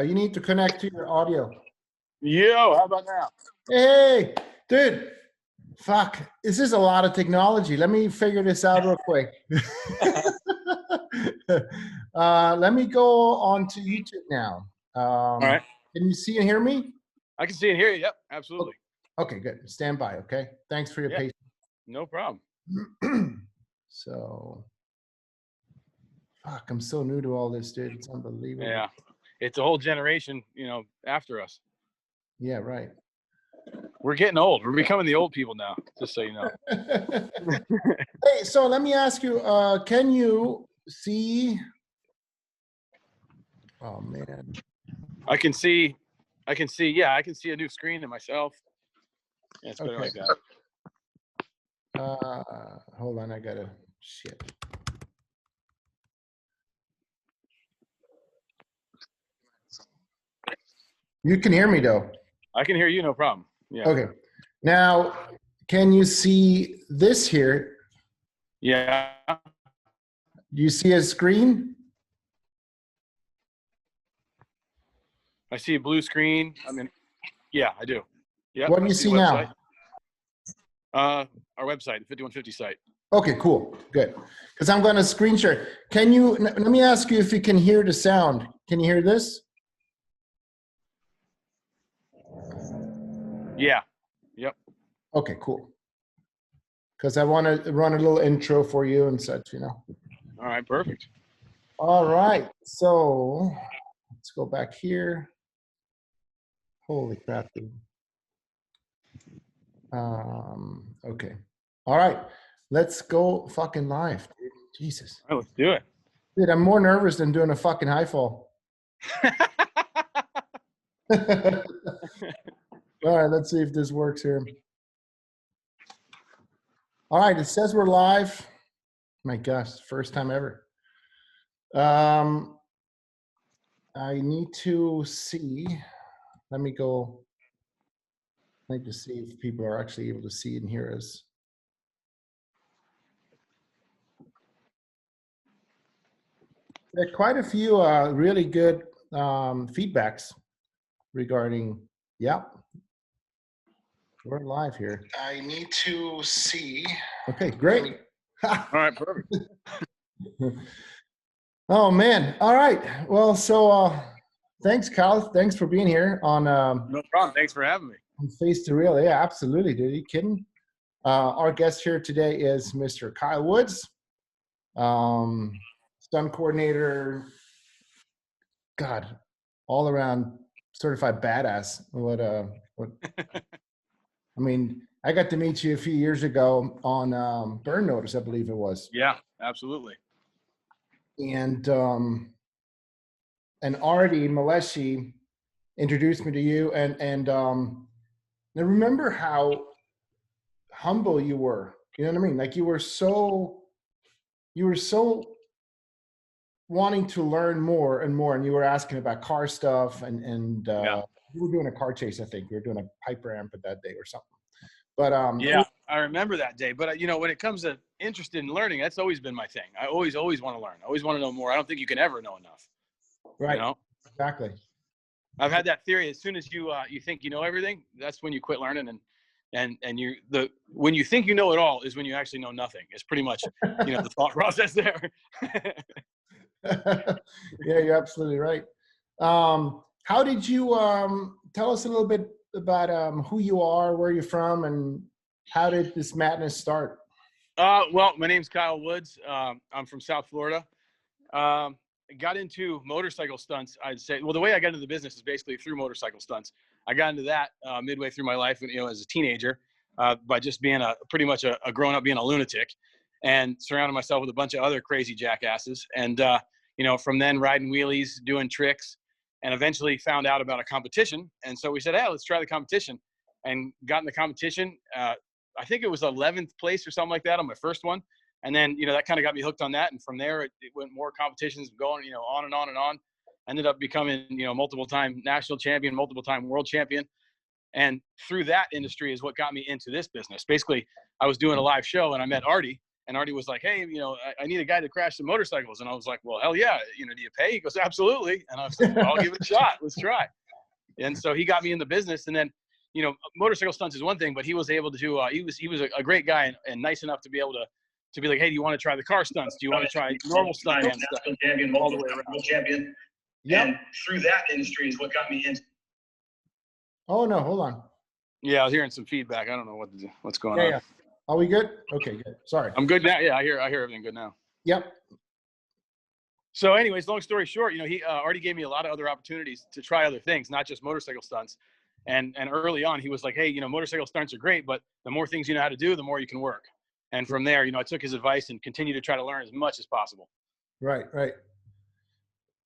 You need to connect to your audio. Yo, how about now? Hey, dude. Fuck, this is a lot of technology. Let me figure this out real quick. Let me go on to YouTube now. All right. Can you see and hear me? I can see and hear you. Yep, absolutely. Okay, good. Stand by, okay? Thanks for your patience. No problem. So, fuck, I'm so new to all this, dude. It's unbelievable. Yeah, it's a whole generation, after us. Yeah, right. We're getting old. We're becoming the old people now, just so you know. Hey, so let me ask you, can you see? Oh, man. I can see, yeah, I can see a new screen in myself. Yeah, it's better like that. Hold on, I gotta, shit. You can hear me though. I can hear you, no problem. Yeah. Okay. Now, can you see this here? Yeah. Do you see a screen? I see a blue screen. I mean, yeah, I do. Yeah. What do you see now? Our website, the 5150 site. Okay, cool. Good. Because I'm going to screen share. Can you, let me ask you if you can hear the sound. Can you hear this? Yeah. Yep. Okay, cool. Because I want to run a little intro for you and such, All right, perfect. All right. So let's go back here. Holy crap, dude. Okay. All right. Let's go fucking live, dude. Jesus. All right, let's do it. Dude, I'm more nervous than doing a fucking high fall. All right, let's see if this works here. All right, it says we're live. My gosh, first time ever. I need to see. Let me go. I need to see if people are actually able to see and hear us. There are quite a few really good feedbacks regarding, yeah, we're live here. I need to see. Okay, great. All right, perfect. Oh, man. All right. Well, so thanks, Kyle. Thanks for being here on. No problem. Thanks for having me. On Face to Real. Yeah, absolutely, dude. Are you kidding? Our guest here today is Mr. Kyle Woods, stunt coordinator. God, all around certified badass. What I mean, I got to meet you a few years ago on Burn Notice, I believe it was. Yeah, absolutely. And Artie Maleshi introduced me to you, and I remember how humble you were. You know what I mean? Like you were so wanting to learn more and more, and you were asking about car stuff, and yeah. We were doing a car chase. I think we were doing a pipe ramp at that day or something. But yeah, I remember that day. But when it comes to interest in learning, that's always been my thing. I always want to learn. I always want to know more. I don't think you can ever know enough. Right. Exactly. I've had that theory. As soon as you think you know everything, that's when you quit learning, and when you think you know it all is when you actually know nothing. It's pretty much the thought process there. Yeah, you're absolutely right. How did you tell us a little bit about who you are, where you're from, and how did this madness start? Well, my name's Kyle Woods. I'm from South Florida. Got into motorcycle stunts, I'd say. Well, the way I got into the business is basically through motorcycle stunts. I got into that midway through my life, as a teenager, by just being pretty much a grown up, being a lunatic, and surrounding myself with a bunch of other crazy jackasses. And from then riding wheelies, doing tricks, and eventually found out about a competition. And so we said, hey, let's try the competition, and got in the competition. I think it was 11th place or something like that on my first one. And then, that kind of got me hooked on that. And from there, it went more competitions going, on and on and on. Ended up becoming, multiple-time national champion, multiple-time world champion. And through that industry is what got me into this business. Basically, I was doing a live show and I met Artie. And Artie was like, hey, I need a guy to crash some motorcycles. And I was like, well, hell yeah. Do you pay? He goes, absolutely. And I was like, well, I'll give it a shot. Let's try. And so he got me in the business. And then, motorcycle stunts is one thing, but he was able to do, he was a great guy and nice enough to be able to be like, hey, do you want to try the car stunts? Do you want to try normal stunt man stuff? Champion, all the way around. Champion. Yep. And through that industry is what got me into. Oh, no, hold on. Yeah, I was hearing some feedback. I don't know what's going on. Yeah. Are we good? Okay, good. Sorry. I'm good now. Yeah, I hear everything good now. Yep. So anyways, long story short, he already gave me a lot of other opportunities to try other things, not just motorcycle stunts. And early on, he was like, hey, motorcycle stunts are great, but the more things you know how to do, the more you can work. And from there, I took his advice and continued to try to learn as much as possible. Right.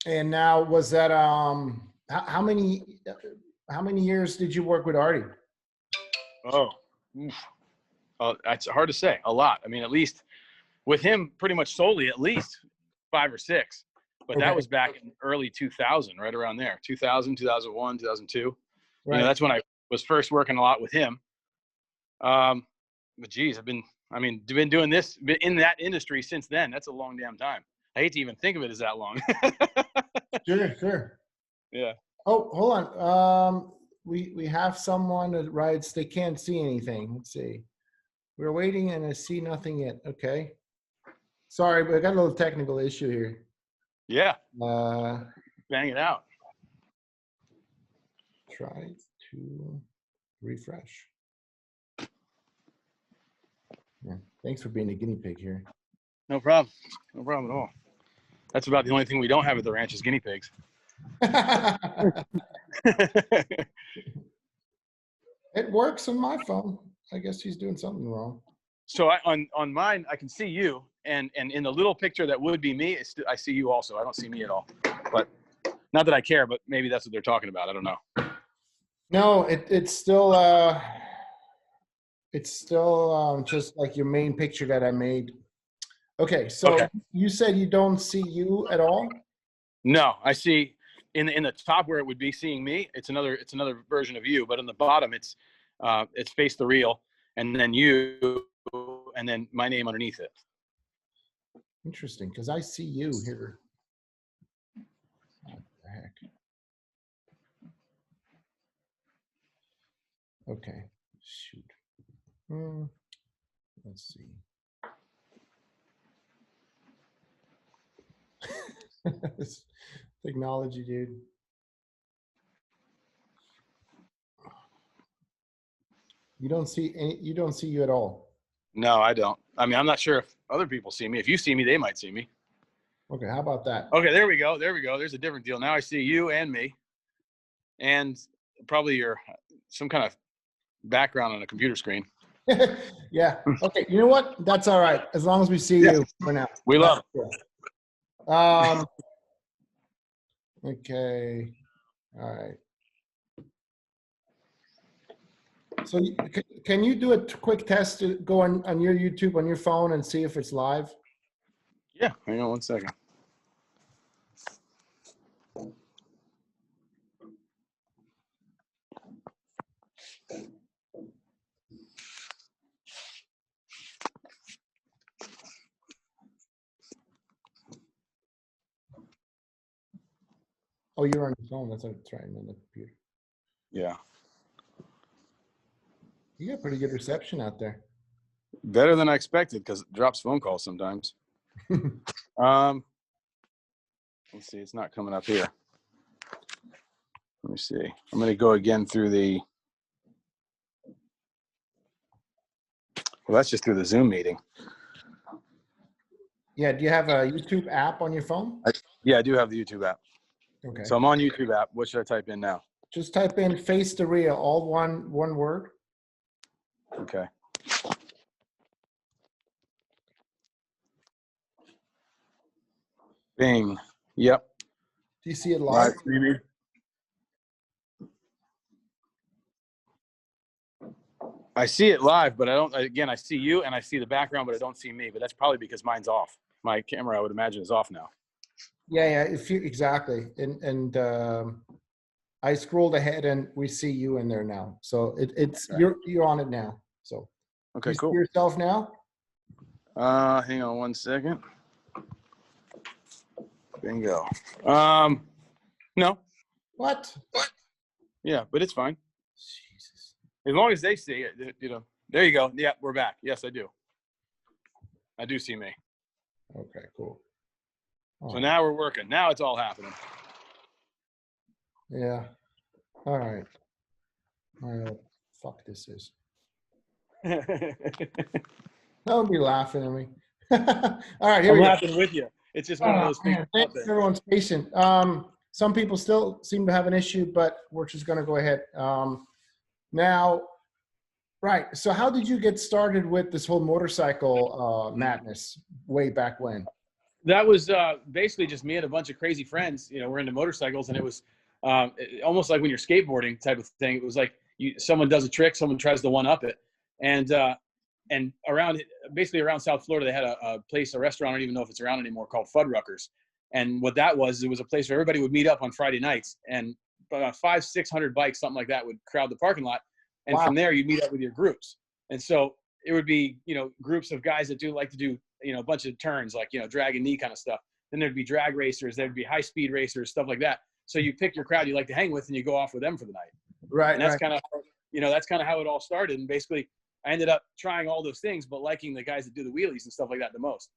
And now, was that how many years did you work with Artie? It's hard to say. A lot. I mean, at least with him, pretty much solely, at least 5 or 6. But that was back in early 2000, right around there. 2000, 2001, 2002. Right. That's when I was first working a lot with him. But geez, I've been doing this in that industry since then. That's a long damn time. I hate to even think of it as that long. Sure. Yeah. Oh, hold on. We have someone that writes they can't see anything. Let's see. We're waiting and I see nothing yet. Okay. Sorry, but I got a little technical issue here. Yeah. Bang it out. Try to refresh. Yeah. Thanks for being a guinea pig here. No problem. No problem at all. That's about the only thing we don't have at the ranch is guinea pigs. It works on my phone. I guess he's doing something wrong. So on mine, I can see you, and in the little picture that would be me, I see you also. I don't see me at all. But not that I care, but maybe that's what they're talking about. I don't know. No, it's still just like your main picture that I made. Okay, so You said you don't see you at all? No, I see in the top where it would be seeing me. It's another version of you, but on the bottom it's face the reel, and then you, and then my name underneath it. Interesting, because I see you here. What the heck? Okay, shoot. Let's see. This technology, dude. You don't see you at all. No, I don't. I mean, I'm not sure if other people see me. If you see me, they might see me. Okay, how about that? Okay, there we go. There's a different deal. Now I see you and me, and probably some kind of background on a computer screen. Yeah. Okay. You know what? That's all right. As long as we see you for now. We love it. Okay. All right. So can you do a quick test to go on your YouTube on your phone and see if it's live? Yeah. Hang on one second. Oh, you're on your phone. That's right, on the computer. Yeah. You got pretty good reception out there. Better than I expected because it drops phone calls sometimes. Let's see. It's not coming up here. Let me see. I'm going to go again through the. Well, that's just through the Zoom meeting. Yeah. Do you have a YouTube app on your phone? Yeah, I do have the YouTube app. Okay. So I'm on YouTube app. What should I type in now? Just type in "face the reel," all one word. Okay. Bing. Yep. Do you see it live? I see it live, but I don't. Again, I see you and I see the background, but I don't see me. But that's probably because mine's off. My camera, I would imagine, is off now. Yeah. Exactly. And I scrolled ahead and we see you in there now. So it's okay. You're on it now. So okay, you cool. see yourself now? Hang on one second. Bingo. No. What? Yeah, but it's fine. Jesus. As long as they see it, you know. There you go. Yeah, we're back. Yes, I do. I do see me. Okay, cool. So now we're working. Now it's all happening. Yeah. All right. I don't know what the fuck this is. Don't be laughing at me. All right, here I'm we go. laughing with you. It's just one of Oh, those things. man, thanks, everyone's patient. Some people still seem to have an issue, but we're just going to go ahead. Now, right. So how did you get started with this whole motorcycle madness way back when? That was basically just me and a bunch of crazy friends. You know, we're into motorcycles, and it was almost like when you're skateboarding type of thing. It was like someone does a trick, someone tries to one up it, and basically around South Florida, they had a place, a restaurant. I don't even know if it's around anymore, called Fuddruckers. And what that was, it was a place where everybody would meet up on Friday nights, and about 500-600 bikes, something like that, would crowd the parking lot. And Wow. from there, you'd meet up with your groups. And so it would be, you know, groups of guys that like to do, you know, a bunch of turns, like, you know, drag and knee kind of stuff. Then there'd be drag racers, there'd be high speed racers, stuff like that. So you pick your crowd you like to hang with, and you go off with them for the night. Right. And that's Right. kind of, you know, that's kind of how it all started. And basically, I ended up trying all those things, but liking the guys that do the wheelies and stuff like that the most.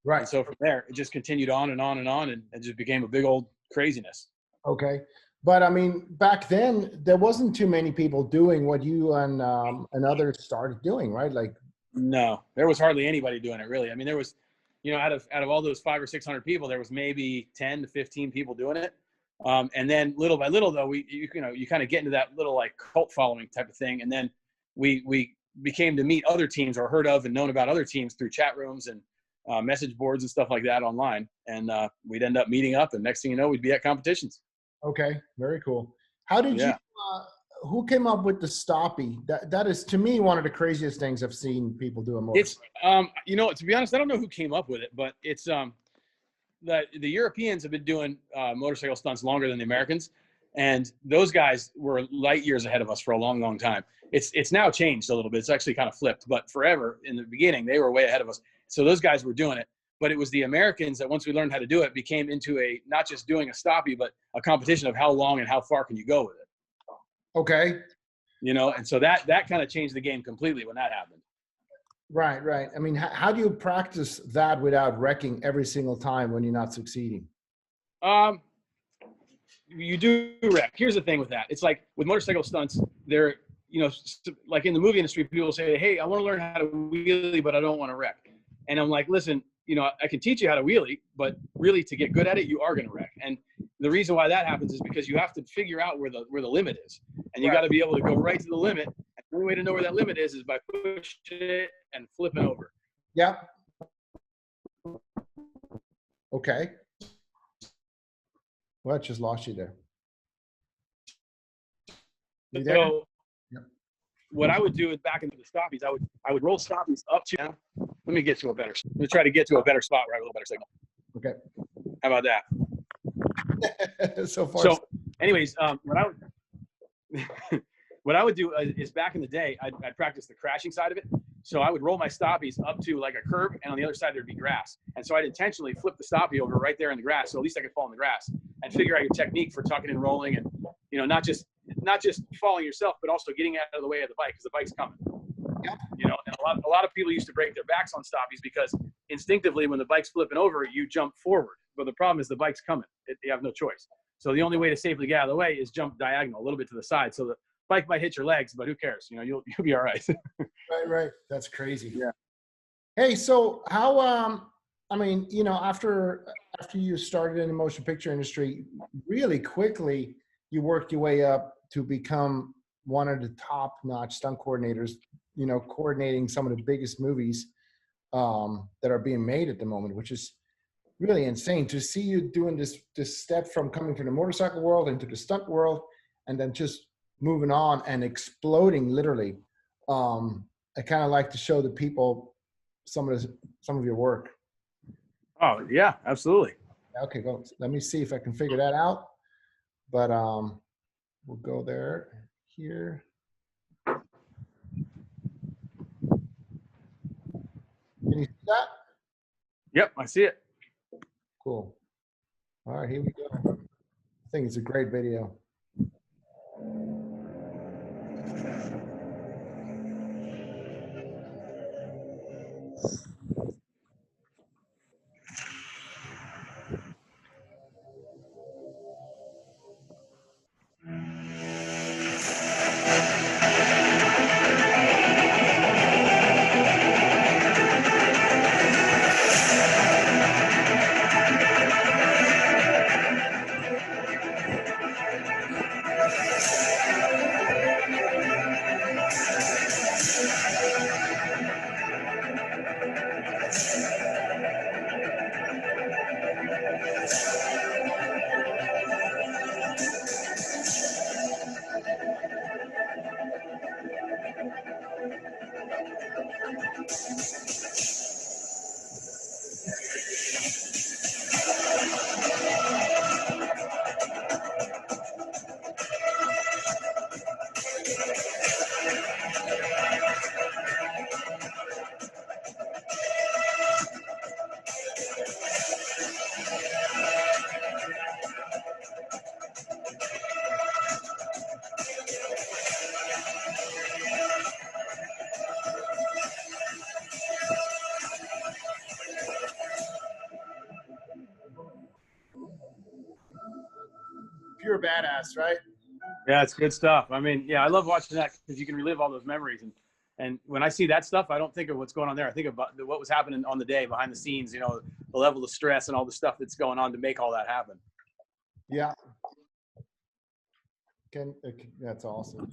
Right. And so from there, it just continued on and on and on, and it just became a big old craziness. Okay. But I mean, back then there wasn't too many people doing what you and others started doing, right? Like, No, there was hardly anybody doing it, really. I mean, there was, you know, out of all those 500 or 600 people, there was maybe 10 to 15 people doing it. And then little by little, though, you kind of get into that little like cult following type of thing. And then we became to meet other teams, or heard of and known about other teams through chat rooms and message boards and stuff like that online. And we'd end up meeting up, and next thing you know, we'd be at competitions. okay, very cool. How did you, who came up with the stoppie? That is, to me, one of the craziest things I've seen people do a motorcycle. It's, you know, to be honest, I don't know who came up with it, but it's, the Europeans have been doing motorcycle stunts longer than the Americans. And those guys were light years ahead of us for a long, long time. It's now changed a little bit. It's actually kind of flipped, but forever in the beginning, they were way ahead of us. So those guys were doing it. But it was the Americans that, once we learned how to do it, became into a, not just doing a stoppie, but a competition of how long and how far can you go with it. Okay. You know, and so that kind of changed the game completely when that happened. Right, right. I mean, how do you practice that without wrecking every single time when you're not succeeding? You do wreck. Here's the thing with that. It's like with motorcycle stunts, they're, you know, like in the movie industry, people say, hey, I want to learn how to wheelie, but I don't want to wreck. And I'm like, listen, you know, I can teach you how to wheelie, but really to get good at it, you are going to wreck. And the reason why that happens is because you have to figure out where the limit is. And you got to be able to go right to the limit. And the only way to know where that limit is by pushing it and flipping over. Yep. Okay. Well, I just lost you there. You there? So Yep. what I would do is, back into the stoppies, I would roll stoppies up to, let me get to a better, let me try to get to a better spot where I have a little better signal. Okay. How about that? So far. So anyways, what I would do is, back in the day, I'd practice the crashing side of it. So I would roll my stoppies up to like a curb, and on the other side there'd be grass. And so I'd intentionally flip the stoppie over right there in the grass, so at least I could fall in the grass, and figure out your technique for tucking and rolling, and, you know, not just falling yourself, but also getting out of the way of the bike, because the bike's coming. You know, and a lot of people used to break their backs on stoppies because instinctively, when the bike's flipping over, you jump forward. But the problem is the bike's coming. You have no choice. So the only way to safely get out of the way is jump diagonal a little bit to the side. So the bike might hit your legs, but who cares? You know, you'll be all right. Right. That's crazy. Yeah. Hey, so how, I mean, you know, after you started in the motion picture industry, really quickly, you worked your way up to become one of the top-notch stunt coordinators, you know, coordinating some of the biggest movies that are being made at the moment, which is really insane to see you doing this step from coming from the motorcycle world into the stunt world, and then just moving on and exploding, literally. I kind of like to show the people some of your work. Oh yeah, absolutely. Okay, go. Let me see if I can figure that out. But we'll go there here. Can you see that? Yep, I see it. Cool. All right, here we go. I think it's a great video. Pure badass, right? Yeah, it's good stuff. I mean, yeah, I love watching that because you can relive all those memories. And when I see that stuff, I don't think of what's going on there. I think about what was happening on the day behind the scenes, you know, the level of stress and all the stuff that's going on to make all that happen. Yeah. That's awesome.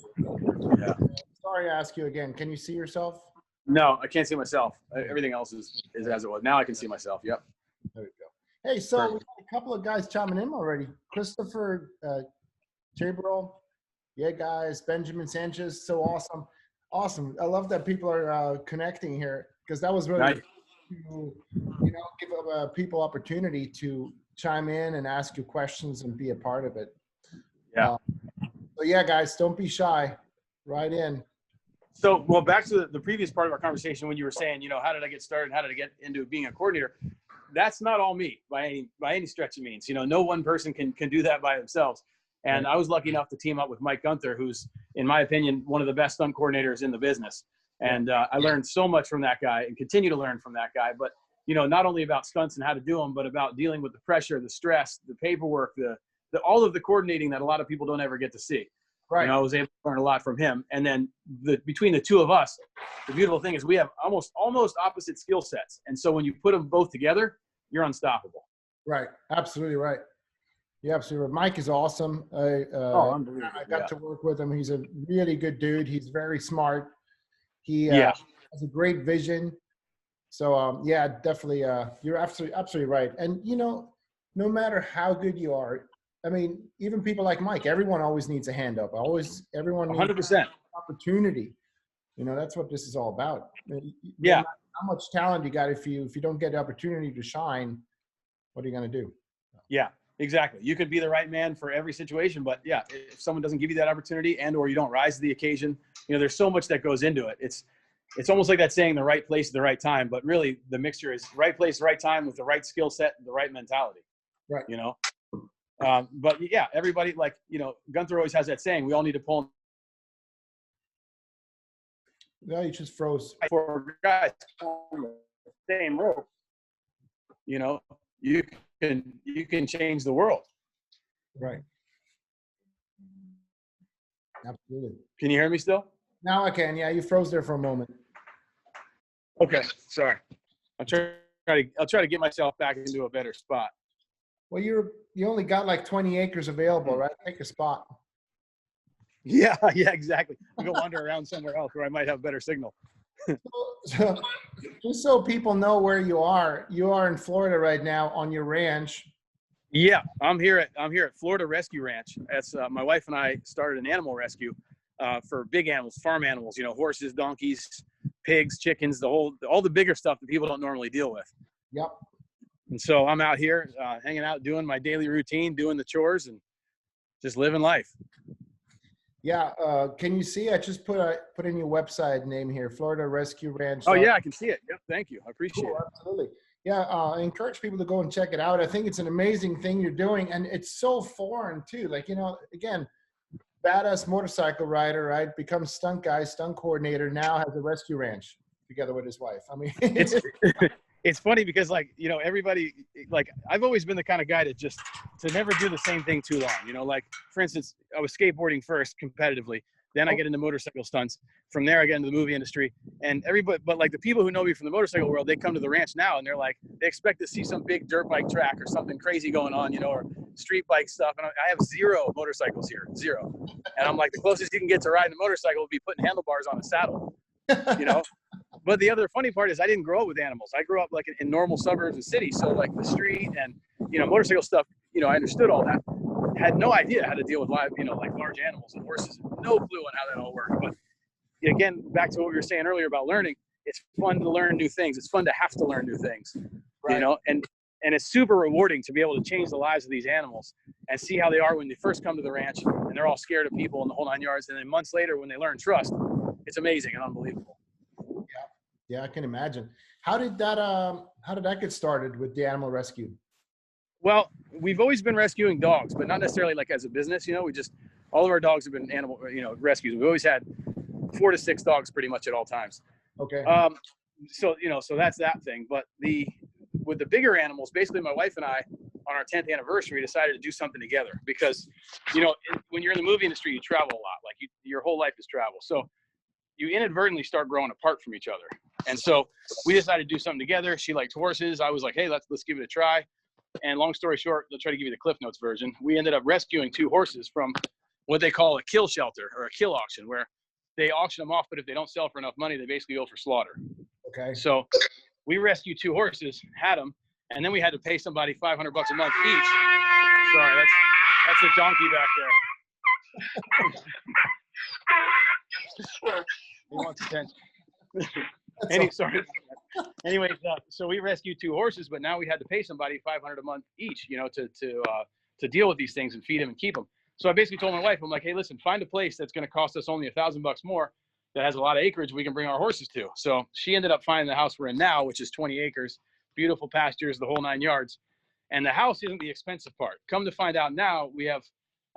Yeah. Sorry to ask you again. Can you see yourself? No, I can't see myself. Everything else is as it was. Now I can see myself. Yep. There you go. Hey, so we got a couple of guys chiming in already. Christopher Chabrol. Yeah, guys. Benjamin Sanchez. So awesome. Awesome. I love that people are connecting here because that was really Nice. to, give people opportunity to chime in and ask you questions and be a part of it. Yeah. So yeah, guys, don't be shy. Right in. So, well, back to the previous part of our conversation when you were saying, you know, how did I get started? How did I get into being a coordinator? That's not all me by any stretch of means. You know, no one person can do that by themselves. And Right. I was lucky enough to team up with Mike Gunther, who's, in my opinion, one of the best stunt coordinators in the business. And I learned so much from that guy and continue to learn from that guy. But, you know, not only about stunts and how to do them, but about dealing with the pressure, the stress, the paperwork, the all of the coordinating that a lot of people don't ever get to see. Right. You know, I was able to learn a lot from him. And then between the two of us, the beautiful thing is we have almost opposite skill sets. And so when you put them both together, you're unstoppable. Right. Absolutely right. Yeah, absolutely. Mike is awesome. Unbelievable. I got to work with him. He's a really good dude. He's very smart. He Yeah. has a great vision. So yeah, definitely. You're absolutely right. And you know, no matter how good you are, I mean, even people like Mike, everyone always needs a hand up. Everyone needs 100%. opportunity. You know, that's what this is all about. Yeah. How much talent you got if you don't get the opportunity to shine, what are you going to do? Yeah, exactly. You could be the right man for every situation, but yeah, if someone doesn't give you that opportunity or you don't rise to the occasion, you know, there's so much that goes into it. It's almost like that saying, the right place at the right time, but really the mixture is right place, right time with the right skill set, the right mentality. Right. You know? But yeah, everybody, like, you know, Gunther always has that saying, we all need to pull No, you just froze. 4 guys on the same rope. You know, you can change the world. Right. Absolutely. Can you hear me still? Now I can. Yeah, you froze there for a moment. Okay, sorry. I'll try to get myself back into a better spot. Well, you only got like 20 acres available, right? Take a spot. Yeah, exactly. I'll go wander around somewhere else where I might have better signal. So, just so people know where you are in Florida right now on your ranch. Yeah, I'm here at Florida Rescue Ranch. That's my wife and I started an animal rescue for big animals, farm animals. You know, horses, donkeys, pigs, chickens, all the bigger stuff that people don't normally deal with. Yep. And so I'm out here hanging out, doing my daily routine, doing the chores, and just living life. Yeah. Can you see? I just put in your website name here, Florida Rescue Ranch. Oh yeah, I can see it. Yep. Thank you. I appreciate Cool, it. absolutely. Yeah, I encourage people to go and check it out. I think it's an amazing thing you're doing, and it's so foreign too. Like, again, badass motorcycle rider, right? Becomes stunt guy, stunt coordinator. Now has a rescue ranch together with his wife. I mean, It's it's funny because everybody, I've always been the kind of guy to never do the same thing too long. Like for instance, I was skateboarding first competitively, then I get into motorcycle stunts. From there I get into the movie industry, and everybody, but like the people who know me from the motorcycle world, they come to the ranch now and they're like, they expect to see some big dirt bike track or something crazy going on, or street bike stuff. And I have 0 motorcycles here, 0. And I'm like, the closest you can get to riding a motorcycle would be putting handlebars on a saddle, But the other funny part is I didn't grow up with animals. I grew up like in normal suburbs and cities. So like the street and, motorcycle stuff, I understood all that. Had no idea how to deal with live, like large animals and horses. No clue on how that all worked. But again, back to what we were saying earlier about learning, it's fun to learn new things. It's fun to have to learn new things, Right. And it's super rewarding to be able to change the lives of these animals and see how they are when they first come to the ranch and they're all scared of people in the whole 9 yards. And then months later, when they learn trust, it's amazing and unbelievable. Yeah, I can imagine. How did that get started with the animal rescue? Well, we've always been rescuing dogs, but not necessarily like as a business. All of our dogs have been animal, rescues. We've always had 4 to 6 dogs pretty much at all times. Okay. So that's that thing. But with the bigger animals, basically my wife and I, on our 10th anniversary, decided to do something together because, when you're in the movie industry, you travel a lot. Like your whole life is travel. So you inadvertently start growing apart from each other. And so we decided to do something together. She liked horses. I was like, hey, let's give it a try. And long story short, I'll try to give you the Cliff Notes version. We ended up rescuing 2 horses from what they call a kill shelter or a kill auction, where they auction them off, but if they don't sell for enough money, they basically go for slaughter. Okay. So we rescued 2 horses, had them, and then we had to pay somebody $500 a month each. Sorry, that's a donkey back there. He wants attention. Anyways, so we rescued 2 horses, but now we had to pay somebody $500 a month each, to deal with these things and feed them and keep them. So I basically told my wife, I'm like, hey, listen, find a place that's going to cost us only $1,000 more, that has a lot of acreage we can bring our horses to. So she ended up finding the house we're in now, which is 20 acres, beautiful pastures, the whole 9 yards. And the house isn't the expensive part. Come to find out now, we have,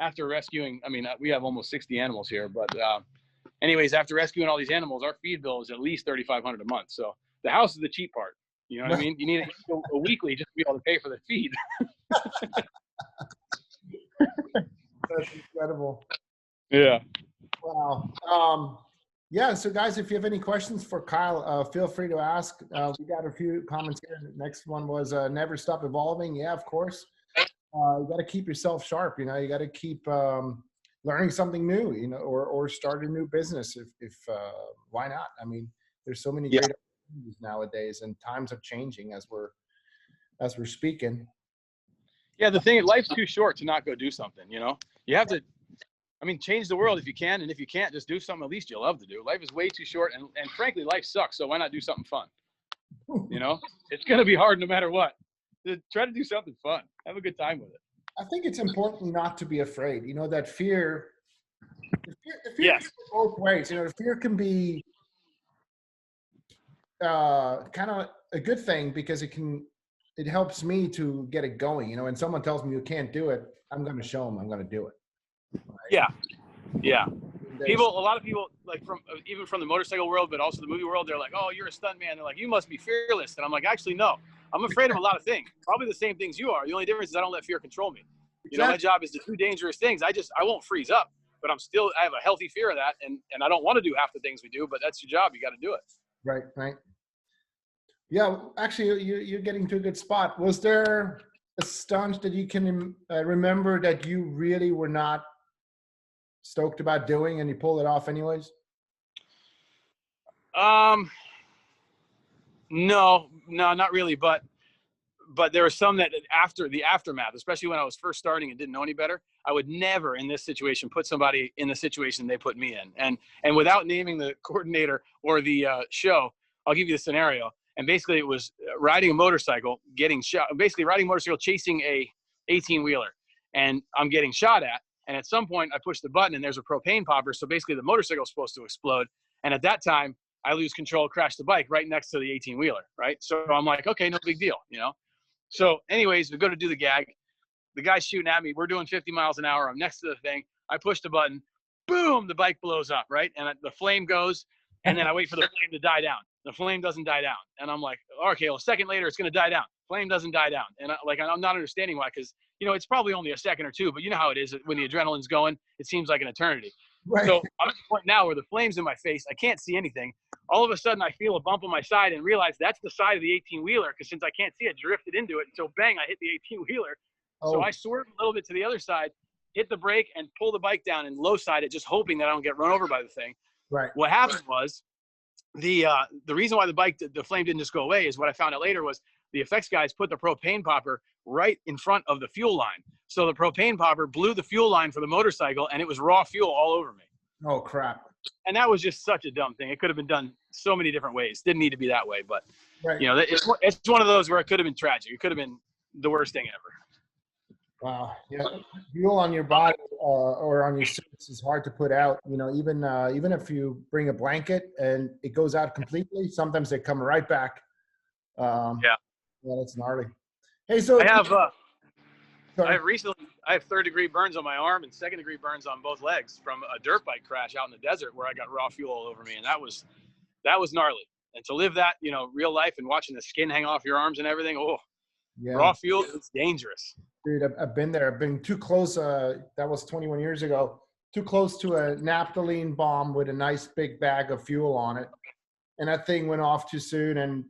after rescuing, we have almost 60 animals here, but anyways, after rescuing all these animals, our feed bill is at least $3,500 a month. So the house is the cheap part. You know what I mean? You need a weekly just to be able to pay for the feed. That's incredible. Yeah. Wow. Yeah. So guys, if you have any questions for Kyle, feel free to ask. We got a few comments here. The next one was never stop evolving. Yeah, of course. You got to keep yourself sharp. You got to keep learning something new, or start a new business. If why not? There's so many great opportunities nowadays, and times are changing as we're speaking. Yeah, the thing, life's too short to not go do something. You have to, change the world if you can, and if you can't, just do something at least you love to do. Life is way too short, and frankly, life sucks. So why not do something fun? It's gonna be hard no matter what. Try to do something fun. Have a good time with it. I think it's important not to be afraid. That fear. The fear Yes. can go both ways. The fear can be kind of a good thing because it helps me to get it going. When someone tells me you can't do it, I'm going to show them I'm going to do it. Right? Yeah. A lot of people, like even from the motorcycle world, but also the movie world, they're like, oh, you're a stunt man. They're like, you must be fearless. And I'm like, actually, no. I'm afraid of a lot of things. Probably the same things you are. The only difference is I don't let fear control me. My job is to do dangerous things. I won't freeze up, but I have a healthy fear of that. And I don't want to do half the things we do, but that's your job. You got to do it. Right. Yeah. Actually, you're getting to a good spot. Was there a stunt that you can remember that you really were not stoked about doing and you pulled it off anyways? No, not really. But there were some that after the aftermath, especially when I was first starting and didn't know any better, I would never in this situation put somebody in the situation they put me in. And without naming the coordinator or the show, I'll give you the scenario. And basically it was riding a motorcycle, getting shot, basically riding a motorcycle, chasing a 18-wheeler. And I'm getting shot at. And at some point, I push the button, and there's a propane popper. So basically, the motorcycle is supposed to explode. And at that time, I lose control, crash the bike right next to the 18-wheeler, right? So I'm like, okay, no big deal, you know? So anyways, we go to do the gag. The guy's shooting at me. We're doing 50 miles an hour. I'm next to the thing. I push the button. Boom, the bike blows up, right? And the flame goes, and then I wait for the flame to die down. The flame doesn't die down. And I'm like, okay, well, a second later, it's going to die down. Flame doesn't die down. And I'm not understanding why, because, you know, it's probably only a second or two, but you know how it is when the adrenaline's going, it seems like an eternity. Right. So I'm at the point now where the flame's in my face. I can't see anything. All of a sudden, I feel a bump on my side and realize that's the side of the 18-wheeler, because since I can't see it, drifted into it. So bang, I hit the 18-wheeler. Oh. So I swerve a little bit to the other side, hit the brake, and pull the bike down and low side it, just hoping that I don't get run over by the thing. Right. What happened was the reason why the flame didn't just go away is what I found out later was the effects guys put the propane popper right in front of the fuel line. So the propane popper blew the fuel line for the motorcycle, and it was raw fuel all over me. Oh, crap. And that was just such a dumb thing. It could have been done so many different ways. Didn't need to be that way, but Right. you know, it's one of those where it could have been tragic. It could have been the worst thing ever. Wow. Yeah. Fuel on your body or on your suits is hard to put out. You know, even if you bring a blanket and it goes out completely, sometimes they come right back. Yeah, that's gnarly. Hey, so I have third-degree burns on my arm and second-degree burns on both legs from a dirt bike crash out in the desert where I got raw fuel all over me, and that was gnarly. And to live that, you know, real life and watching the skin hang off your arms and everything, yeah. Raw fuel is dangerous. Dude, I've been there. I've been too close. That was 21 years ago. Too close to a naphthalene bomb with a nice big bag of fuel on it. And that thing went off too soon. And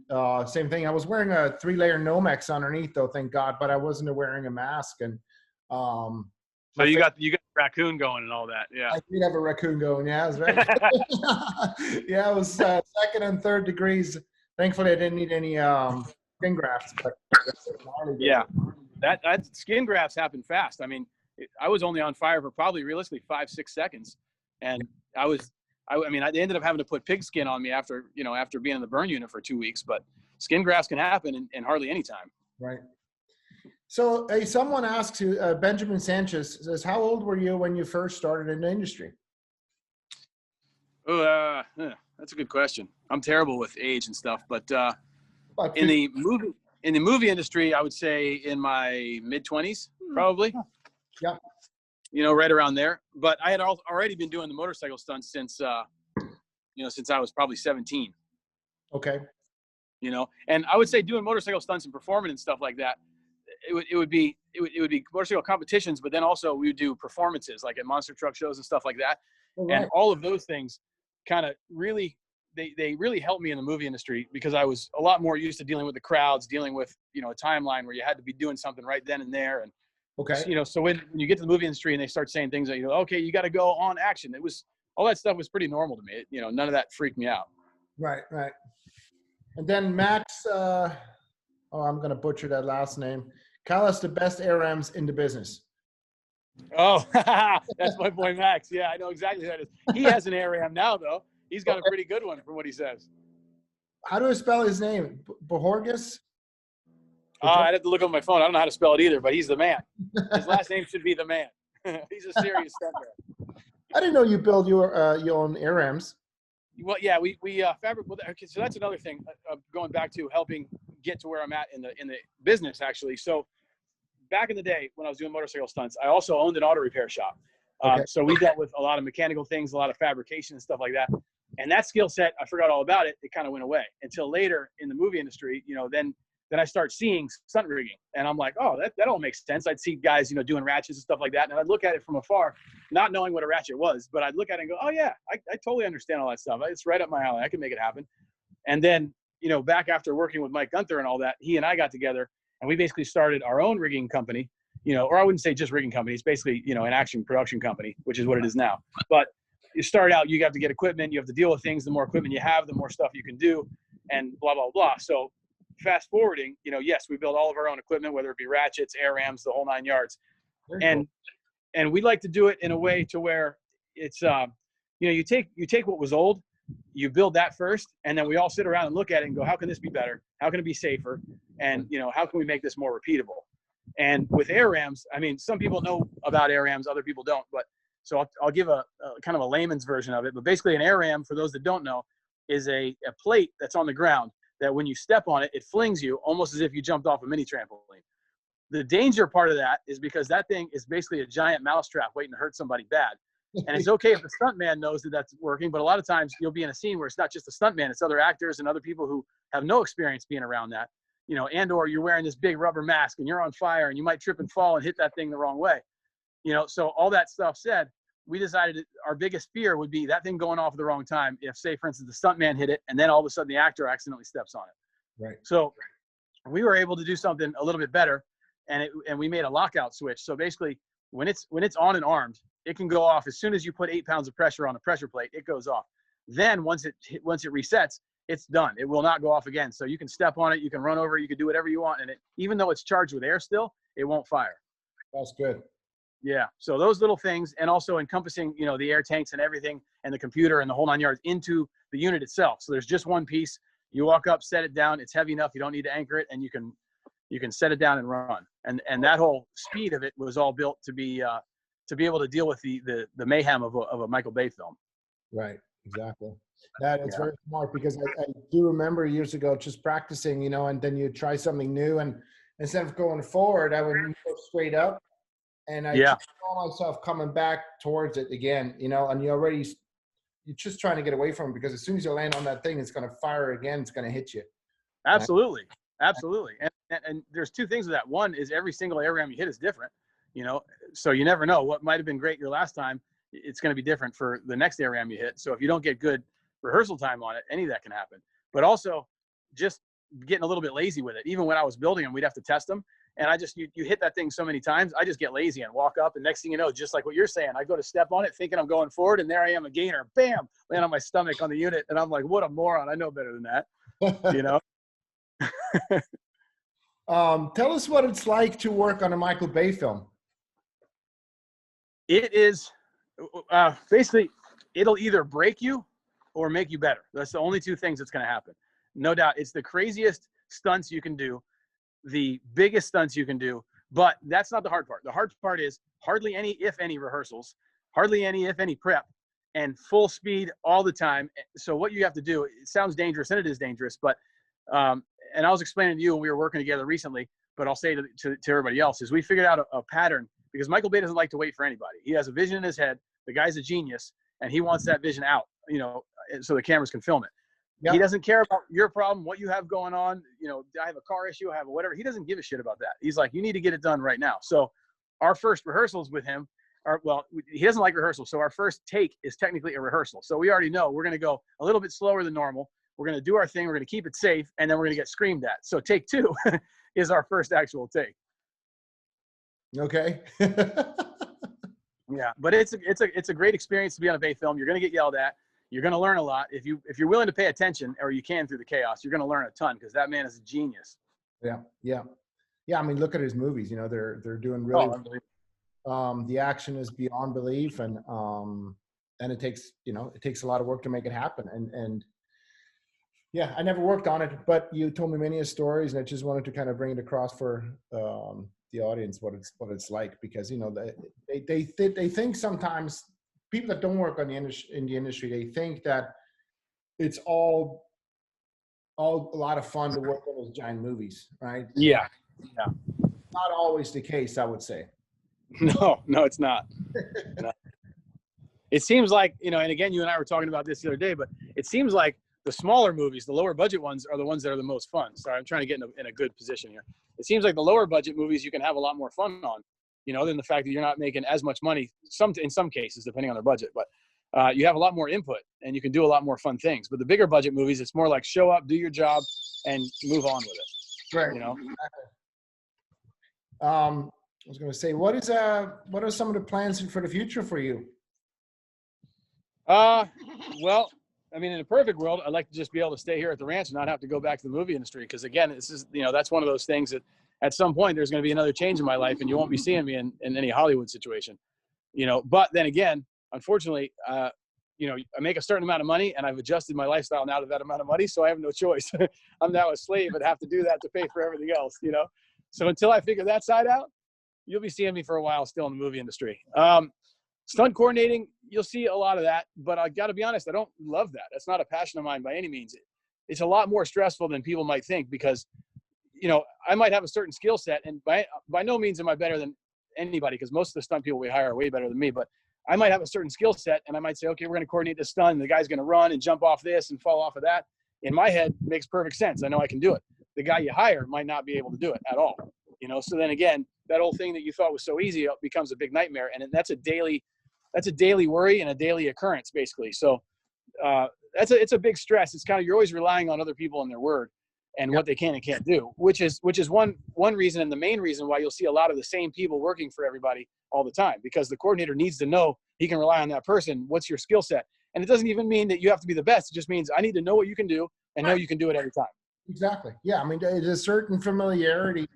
same thing. I was wearing a 3-layer Nomex underneath, though, thank God. But I wasn't wearing a mask. And so you got raccoon going and all that. Yeah. I did have a raccoon going. Yeah, that's right. Yeah, it was second and third degrees. Thankfully, I didn't need any skin grafts. But yeah, that skin grafts happen fast. I mean, I was only on fire for probably realistically 5-6 seconds, and I ended up having to put pig skin on me after being in the burn unit for 2 weeks. But skin grafts can happen in hardly any time. Right. So, someone asks you, Benjamin Sanchez says, "How old were you when you first started in the industry?" Oh, that's a good question. I'm terrible with age and stuff, but in the movie industry, I would say in my mid-20s, probably. Yeah. You know, right around there. But I had already been doing the motorcycle stunts since I was probably 17. Okay. You know, and I would say doing motorcycle stunts and performing and stuff like that, it would be motorcycle competitions, but then also we would do performances like at monster truck shows and stuff like that. Oh, right. And all of those things kind of really, they really helped me in the movie industry because I was a lot more used to dealing with the crowds, dealing with, you know, a timeline where you had to be doing something right then and there. And, okay. You know, so when you get to the movie industry and they start saying things like, okay, you got to go on action. All that stuff was pretty normal to me. You know, none of that freaked me out. Right. Right. And then Max, I'm going to butcher that last name. Kyle has the best ARMs in the business. Oh, that's my boy Max. Yeah, I know exactly who that is. He has an ARM now, though. He's got a pretty good one from what he says. How do I spell his name? Bojorges? I'd have to look on my phone. I don't know how to spell it either, but he's the man. His last name should be the man. He's a serious stuntman. I didn't know you build your own ARMs. Well, yeah, we fabric. Well, okay, so that's another thing. Going back to helping get to where I'm at in the business, actually. So back in the day when I was doing motorcycle stunts, I also owned an auto repair shop. Okay. So we dealt with a lot of mechanical things, a lot of fabrication and stuff like that. And that skill set, I forgot all about it. It kind of went away until later in the movie industry. You know, then I start seeing stunt rigging, and I'm like, oh, that all makes sense. I'd see guys, you know, doing ratchets and stuff like that, and I'd look at it from afar, not knowing what a ratchet was, but I'd look at it and go, oh yeah, I totally understand all that stuff. It's right up my alley. I can make it happen. And then, you know, back after working with Mike Gunther and all that, he and I got together, and we basically started our own rigging company. You know, or I wouldn't say just rigging company. It's basically, you know, an action production company, which is what it is now. But you start out, you have to get equipment, you have to deal with things. The more equipment you have, the more stuff you can do, and blah, blah, blah. So fast forwarding, you know, yes, we build all of our own equipment, whether it be ratchets, ARMs, the whole 9 yards. And we like to do it in a way to where it's, you know, you take what was old, you build that first, and then we all sit around and look at it and go, how can this be better? How can it be safer? And, you know, how can we make this more repeatable? And with air rams, I mean, some people know about air rams, other people don't. But so I'll give a kind of a layman's version of it. But basically, an air ram, for those that don't know, is a plate that's on the ground that when you step on it, it flings you almost as if you jumped off a mini trampoline. The danger part of that is because that thing is basically a giant mousetrap waiting to hurt somebody bad. And it's okay if the stuntman knows that that's working, but a lot of times you'll be in a scene where it's not just the stuntman, it's other actors and other people who have no experience being around that, you know, and or you're wearing this big rubber mask and you're on fire and you might trip and fall and hit that thing the wrong way. You know, so all that stuff said, we decided that our biggest fear would be that thing going off at the wrong time. If, say, for instance, the stuntman hit it and then all of a sudden the actor accidentally steps on it. Right. So we were able to do something a little bit better, and we made a lockout switch. So basically, when it's on and armed, it can go off as soon as you put 8 pounds of pressure on a pressure plate. It goes off. Then once it resets, it's done. It will not go off again. So you can step on it, you can run over it, you can do whatever you want, and it, even though it's charged with air still, it won't fire. That's good. Yeah. So those little things, and also encompassing, you know, the air tanks and everything, and the computer and the whole 9 yards into the unit itself. So there's just one piece. You walk up, set it down. It's heavy enough. You don't need to anchor it, and you can set it down and run. And that whole speed of it was all built to be able to deal with the mayhem of a Michael Bay film. Right. Exactly. That is very smart, because I do remember years ago just practicing, you know, and then you try something new, and instead of going forward, I would go straight up, and I just saw myself coming back towards it again, you know, and you're just trying to get away from it, because as soon as you land on that thing, it's going to fire again. It's going to hit you. Absolutely. Absolutely. And there's two things with that. One is every single air ram you hit is different, you know, so you never know what might've been great your last time. It's going to be different for the next air ram you hit. So if you don't get good rehearsal time on it, any of that can happen. But also just getting a little bit lazy with it. Even when I was building them, we'd have to test them. And you hit that thing so many times, I just get lazy and walk up. And next thing you know, just like what you're saying, I go to step on it thinking I'm going forward, and there I am, a gainer, bam, land on my stomach on the unit. And I'm like, what a moron. I know better than that, you know? Tell us what it's like to work on a Michael Bay film. It is basically, it'll either break you or make you better. That's the only two things that's going to happen. No doubt. It's the craziest stunts you can do, the biggest stunts you can do, but that's not the hard part. The hard part is hardly any, if any, rehearsals, hardly any, if any, prep, and full speed all the time. So what you have to do, it sounds dangerous, and it is dangerous, but and I was explaining to you when we were working together recently, but I'll say to everybody else, is we figured out a pattern, because Michael Bay doesn't like to wait for anybody. He has a vision in his head. The guy's a genius, and he wants that vision out, you know, so the cameras can film it. Yep. He doesn't care about your problem, what you have going on. You know, I have a car issue, I have a whatever. He doesn't give a shit about that. He's like, you need to get it done right now. So our first rehearsals with him are, well, he doesn't like rehearsals. So our first take is technically a rehearsal. So we already know we're going to go a little bit slower than normal. We're going to do our thing. We're going to keep it safe. And then we're going to get screamed at. So take two is our first actual take. Okay. Yeah, but it's a great experience to be on a Bay film. You're going to get yelled at. You're going to learn a lot. If you're willing to pay attention, or you can through the chaos, you're going to learn a ton, because that man is a genius. Yeah. I mean, look at his movies. You know, they're doing really. The action is beyond belief, and it takes a lot of work to make it happen. And yeah, I never worked on it, but you told me many stories, and I just wanted to kind of bring it across for the audience what it's like, because, you know, they think sometimes, people that don't work in the industry, they think that it's all a lot of fun to work on those giant movies, right? Yeah. Not always the case, I would say. No, it's not. No. It seems like, you know, and again, you and I were talking about this the other day, but it seems like the smaller movies, the lower budget ones, are the ones that are the most fun. Sorry, I'm trying to get in a good position here. It seems like the lower budget movies you can have a lot more fun on, you know, than the fact that you're not making as much money, in some cases, depending on their budget. But you have a lot more input, and you can do a lot more fun things. But the bigger budget movies, it's more like show up, do your job, and move on with it. Right. You know? I was going to say, what are some of the plans for the future for you? Well, I mean, in a perfect world, I'd like to just be able to stay here at the ranch and not have to go back to the movie industry. Because again, this is, you know, that's one of those things that at some point there's going to be another change in my life, and you won't be seeing me in any Hollywood situation, you know. But then again, unfortunately, you know, I make a certain amount of money, and I've adjusted my lifestyle now to that amount of money, so I have no choice. I'm now a slave and have to do that to pay for everything else, you know. So until I figure that side out, you'll be seeing me for a while still in the movie industry. Stunt coordinating, you'll see a lot of that, but I got to be honest, I don't love that. That's not a passion of mine by any means. It's a lot more stressful than people might think because, I might have a certain skill set, and by no means am I better than anybody because most of the stunt people we hire are way better than me, but I might have a certain skill set and I might say, okay, we're going to coordinate this stunt and the guy's going to run and jump off this and fall off of that. In my head, it makes perfect sense. I know I can do it. The guy you hire might not be able to do it at all. So then again, that whole thing that you thought was so easy becomes a big nightmare. And that's a daily worry and a daily occurrence basically. So it's a big stress. It's kind of, you're always relying on other people and their word and what they can and can't do, which is one reason, and the main reason why you'll see a lot of the same people working for everybody all the time, because the coordinator needs to know he can rely on that person. What's your skill set? And it doesn't even mean that you have to be the best. It just means I need to know what you can do and know you can do it every time. Exactly. Yeah. I mean, there's a certain familiarity,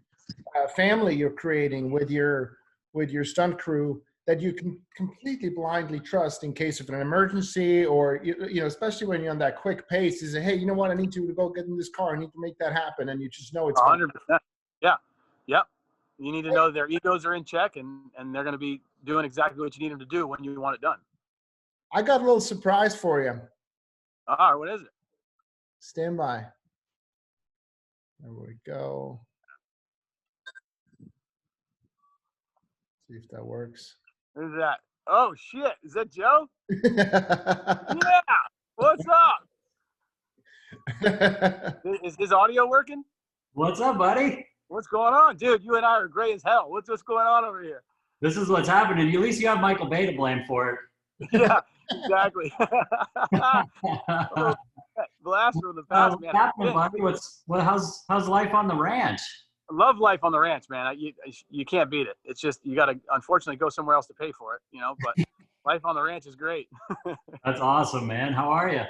family you're creating with your stunt crew that you can completely blindly trust in case of an emergency, or especially when you're on that quick pace. You say, hey, you know what? I need you to go get in this car. I need to make that happen, and you just know it's 100%. Yeah. Yep. You need to know their egos are in check, and they're going to be doing exactly what you need them to do when you want it done. I got a little surprise for you. All right, what is it? Stand by. There we go. See if that works. Who's that? Oh shit! Is that Joe? Yeah. What's up? Is his audio working? What's up, buddy? What's going on, dude? You and I are gray as hell. What's going on over here? This is what's happening. At least you have Michael Bay to blame for it. Yeah, exactly. Oh, blast from the past, man. What's happening, buddy? How's life on the ranch? I love life on the ranch, man. You can't beat it. It's just you got to unfortunately go somewhere else to pay for it, But life on the ranch is great. That's awesome, man. How are you?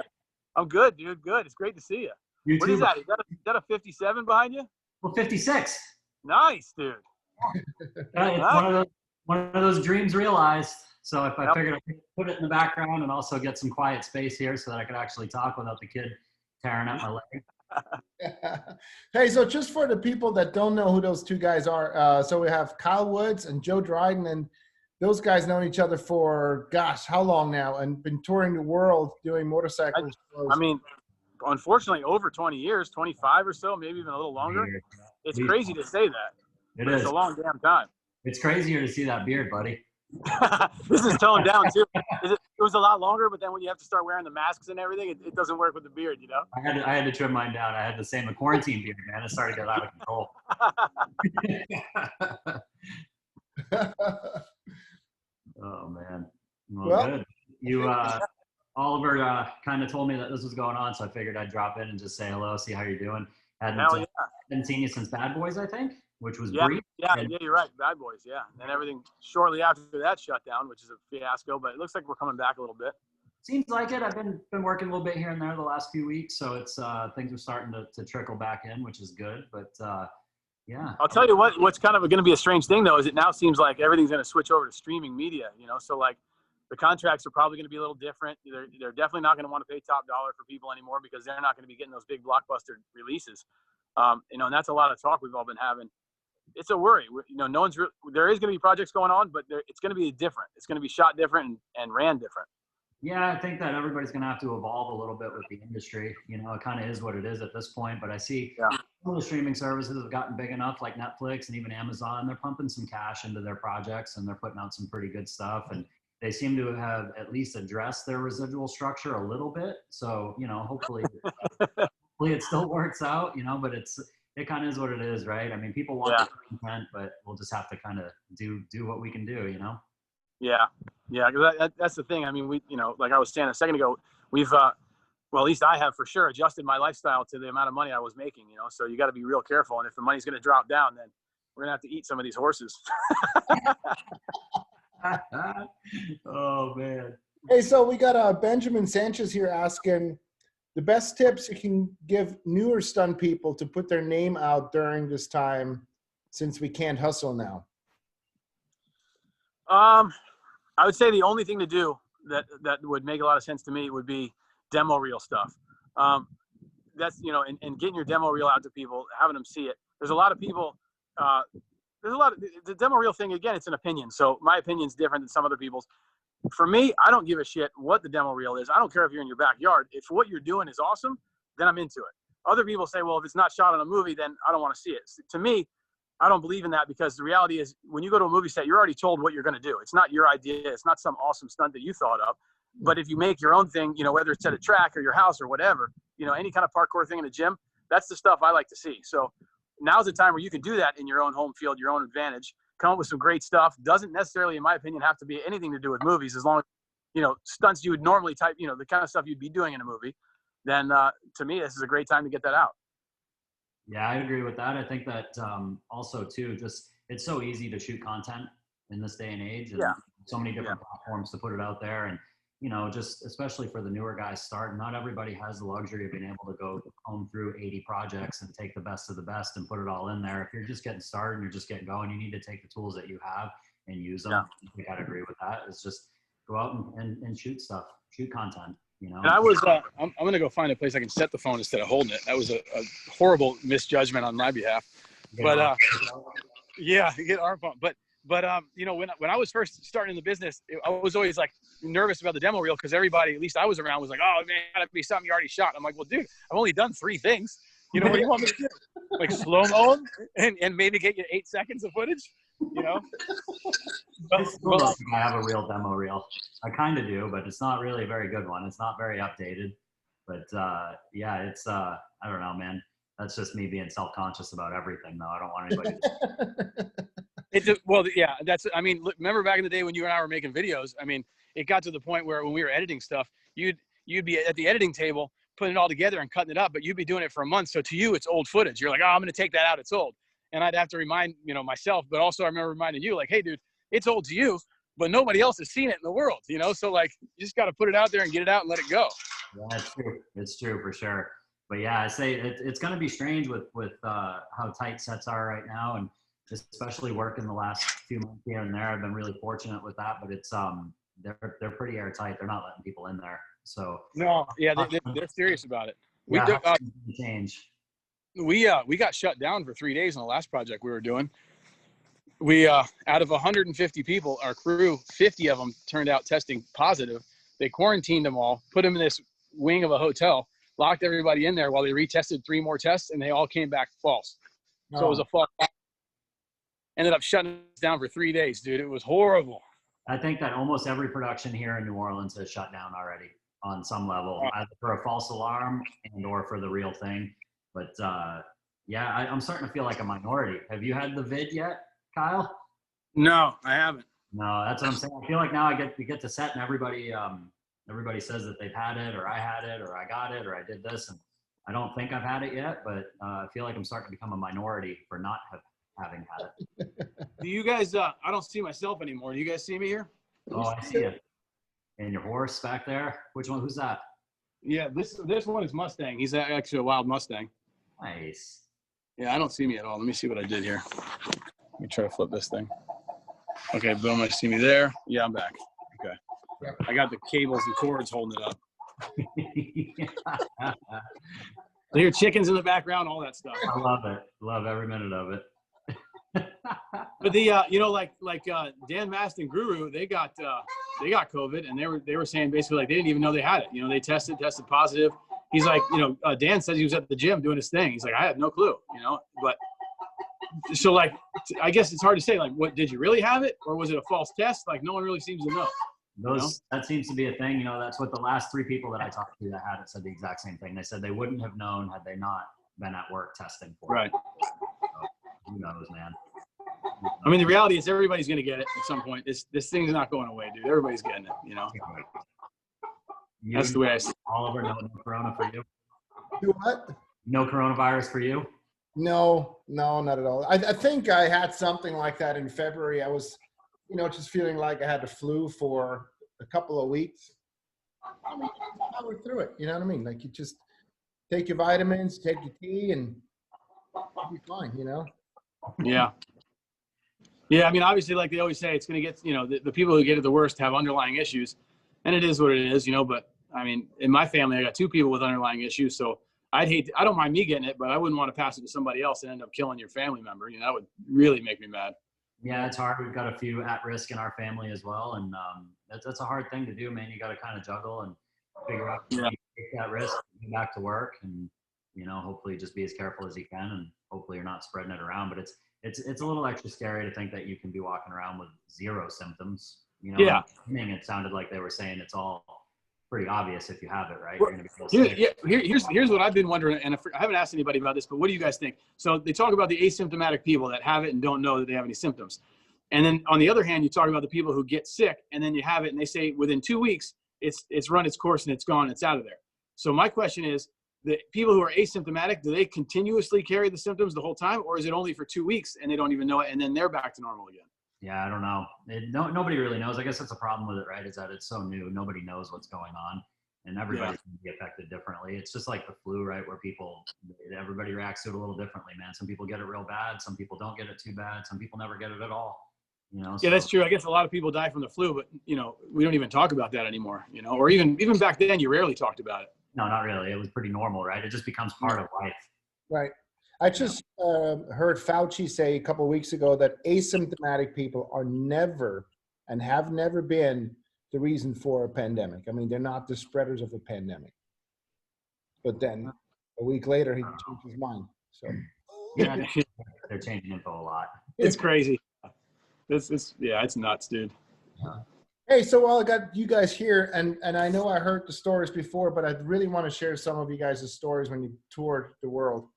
I'm good, dude. Good. It's great to see you. You What too. is that? Is that a 57 behind you? Well, 56. Nice, dude. It's one of those dreams realized. So if I figured I could put it in the background and also get some quiet space here so that I could actually talk without the kid tearing at my leg. Hey, so just for the people that don't know who those two guys are, so we have Kyle Woods and Joe Dryden, and those guys known each other for, gosh, how long now, and been touring the world doing motorcycles. I mean, unfortunately, over 20 years, 25 or so, maybe even a little longer. It's crazy to say that. It's a long damn time. It's crazier to see that beard, buddy. This is toned down too. It was a lot longer, but then when you have to start wearing the masks and everything, it doesn't work with the beard, I had to trim mine down. I had the same quarantine beard, man. It started to get out of control. Oh man. Well, good. You Oliver kind of told me that this was going on, so I figured I'd drop in and just say hello, see how you're doing. Hadn't seen you since Bad Boys, I think, which was brief. Yeah, you're right. Bad Boys, yeah. And everything shortly after that shut down, which is a fiasco, but it looks like we're coming back a little bit. Seems like it. I've been working a little bit here and there the last few weeks, so it's things are starting to trickle back in, which is good. But yeah. I'll tell you what's kind of going to be a strange thing though is it now seems like everything's going to switch over to streaming media. So like the contracts are probably going to be a little different. They're definitely not going to want to pay top dollar for people anymore because they're not going to be getting those big blockbuster releases. And that's a lot of talk we've all been having. It's a worry. No one's there is going to be projects going on, but it's going to be different. It's going to be shot different and ran different. Yeah, I think that everybody's going to have to evolve a little bit with the industry. It kind of is what it is at this point. But I see some of the streaming services have gotten big enough, like Netflix and even Amazon. They're pumping some cash into their projects, and they're putting out some pretty good stuff. And they seem to have at least addressed their residual structure a little bit. So, hopefully it still works out, but it kind of is what it is, right? I mean, people want the content, but we'll just have to kind of do what we can do, Yeah. Yeah. Cause that's the thing. I mean, we, like I was saying a second ago, we've, well, at least I have for sure adjusted my lifestyle to the amount of money I was making, so you got to be real careful. And if the money's going to drop down, then we're going to have to eat some of these horses. Oh man. Hey, so we got Benjamin Sanchez here asking the best tips you can give newer stunt people to put their name out during this time, since we can't hustle now. I would say the only thing to do that would make a lot of sense to me would be demo reel stuff. That's, and getting your demo reel out to people, having them see it. There's a lot of people there's a lot of the demo reel thing. Again, it's an opinion. So my opinion's different than some other people's. For me, I don't give a shit what the demo reel is. I don't care if you're in your backyard. If what you're doing is awesome, then I'm into it. Other people say, well, if it's not shot on a movie, then I don't want to see it. To me, I don't believe in that, because the reality is when you go to a movie set, you're already told what you're going to do. It's not your idea. It's not some awesome stunt that you thought of. But if you make your own thing, whether it's at a track or your house or whatever, any kind of parkour thing in a gym, that's the stuff I like to see. So now's the time where you can do that in your own home field, your own advantage, come up with some great stuff. Doesn't necessarily, in my opinion, have to be anything to do with movies, as long as, stunts you would normally type, the kind of stuff you'd be doing in a movie. Then to me, this is a great time to get that out. Yeah, I agree with that. I think that also too, just it's so easy to shoot content in this day and age, and so many different platforms to put it out there. And just especially for the newer guys starting, not everybody has the luxury of being able to go comb through 80 projects and take the best of the best and put it all in there. If you're just getting started and you're just getting going, you need to take the tools that you have and use them. Yeah. We gotta agree with that. It's just go out and shoot stuff, shoot content. And I was, I'm going to go find a place I can set the phone instead of holding it. That was a horrible misjudgment on my behalf. But get our phone. But when I was first starting in the business, I was always like nervous about the demo reel, because everybody, at least I was around, was like, oh man, gotta be something you already shot. I'm like, well, dude, I've only done 3 things. What do you want me to do? Like slow-mo and maybe get you 8 seconds of footage? But I have a real demo reel. I kind of do, but it's not really a very good one. It's not very updated. But it's I don't know, man. That's just me being self-conscious about everything, though. I don't want anybody. Remember back in the day when you and I were making videos? I mean, it got to the point where when we were editing stuff, you'd be at the editing table putting it all together and cutting it up, but you'd be doing it for a month. So to you, it's old footage. You're like, oh, I'm going to take that out. It's old. And I'd have to remind, myself, but also I remember reminding you, like, hey, dude, it's old to you, but nobody else has seen it in the world, So, like, you just got to put it out there and get it out and let it go. Yeah, it's true. It's true for sure. But yeah, I say it's going to be strange with how tight sets are right now, and especially working the last few months here and there. I've been really fortunate with that, but it's they're pretty airtight. They're not letting people in there. So no, yeah, they're serious about it. Change. We got shut down for 3 days on the last project we were doing. We out of 150 people, our crew, 50 of them turned out testing positive. They quarantined them all, put them in this wing of a hotel, locked everybody in there while they retested 3 more tests, and they all came back false. So it was a false. Ended up shutting us down for 3 days, dude. It was horrible. I think that almost every production here in New Orleans has shut down already on some level, either for a false alarm and or for the real thing. But I'm starting to feel like a minority. Have you had the vid yet, Kyle? No, I haven't. No, that's what I'm saying. I feel like now we get to set and everybody says that they've had it, or I had it, or I got it, or I did this, and I don't think I've had it yet. But I feel like I'm starting to become a minority for not having had it. Do you guys? I don't see myself anymore. Do you guys see me here? Oh, I see it. And your horse back there. Which one? Who's that? Yeah, this one is Mustang. He's actually a wild Mustang. Nice. Yeah, I don't see me at all. Let me see what I did here. Let me try to flip this thing. Okay, boom, I see me there. Yeah, I'm back. Okay. Yep. I got the cables and cords holding it up. I hear chickens in the background, all that stuff. I love it. Love every minute of it. But the Dan Mast and Guru, they got COVID, and they were saying basically like they didn't even know they had it. They tested positive. He's like, Dan says he was at the gym doing his thing. He's like, I had no clue, but so like, I guess it's hard to say, like, what, did you really have it, or was it a false test? Like, no one really seems to know. That seems to be a thing. That's what the last 3 people that I talked to that had it said the exact same thing. They said they wouldn't have known had they not been at work testing for it. So, who knows, man? I mean, the reality is everybody's going to get it at some point. This thing's not going away, dude. Everybody's getting it, That's the way I see it. Oliver, no corona for you? Do what? No coronavirus for you? No, not at all. I think I had something like that in February. I was, just feeling like I had the flu for a couple of weeks. I mean, I went through it. You know what I mean? Like, you just take your vitamins, take your tea, and you'll be fine, Yeah. Yeah, I mean, obviously, like they always say, it's going to get, the people who get it the worst have underlying issues. And it is what it is, but I mean, in my family, I got 2 people with underlying issues. So I don't mind me getting it, but I wouldn't want to pass it to somebody else and end up killing your family member. You know, that would really make me mad. Yeah, it's hard. We've got a few at risk in our family as well. And that's a hard thing to do, man. You got to kind of juggle and figure out how you take that risk, get back to work, and, you know, hopefully just be as careful as you can. And hopefully you're not spreading it around. But it's a little extra scary to think that you can be walking around with 0 symptoms. You know, Yeah. It sounded like they were saying it's all pretty obvious if you have it, right? Well, You're gonna be able to here's what I've been wondering, and I haven't asked anybody about this, but what do you guys think? So they talk about the asymptomatic people that have it and don't know that they have any symptoms. And then on the other hand, you talk about the people who get sick and then you have it and they say within 2 weeks, it's run its course and it's gone, it's out of there. So my question is, the people who are asymptomatic, do they continuously carry the symptoms the whole time, or is it only for 2 weeks and they don't even know it and then they're back to normal again? Yeah, I don't know. Nobody really knows. I guess that's a problem with it, right? Is that it's so new. Nobody knows what's going on, and everybody's going to be affected differently. It's just like the flu, right? Where everybody reacts to it a little differently, man. Some people get it real bad. Some people don't get it too bad. Some people never get it at all. You know? Yeah, that's true. I guess a lot of people die from the flu, but, you know, we don't even talk about that anymore, you know, or even back then you rarely talked about it. No, not really. It was pretty normal, right? It just becomes part of life. Right. I just heard Fauci say a couple of weeks ago that asymptomatic people are never and have never been the reason for a pandemic. I mean, they're not the spreaders of the pandemic. But then a week later, he changed his mind. So yeah, they're changing info a lot. It's crazy. It's nuts, dude. Hey, so while I got you guys here, and I know I heard the stories before, but I really want to share some of you guys' stories when you toured the world.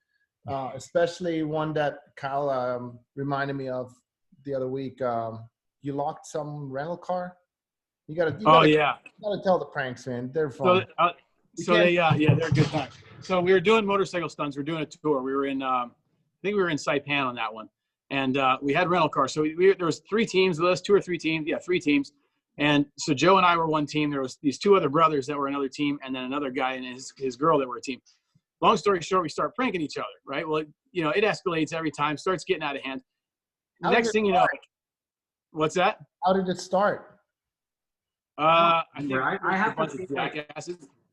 Especially one that Kyle reminded me of the other week. You locked some rental car. You gotta tell the pranks, man. They're fun. They're a good time. So we were doing motorcycle stunts. We're doing a tour. We were in, I think we were in Saipan on that one, and we had rental cars. So there was 3 teams with us, 2 or 3 teams. Yeah, 3 teams. And so Joe and I were one team. There was these 2 other brothers that were another team, and then another guy and his girl that were a team. Long story short, we start pranking each other, right? Well, you know, it escalates every time, starts getting out of hand. Next thing you know, what's that? How did it start? I think I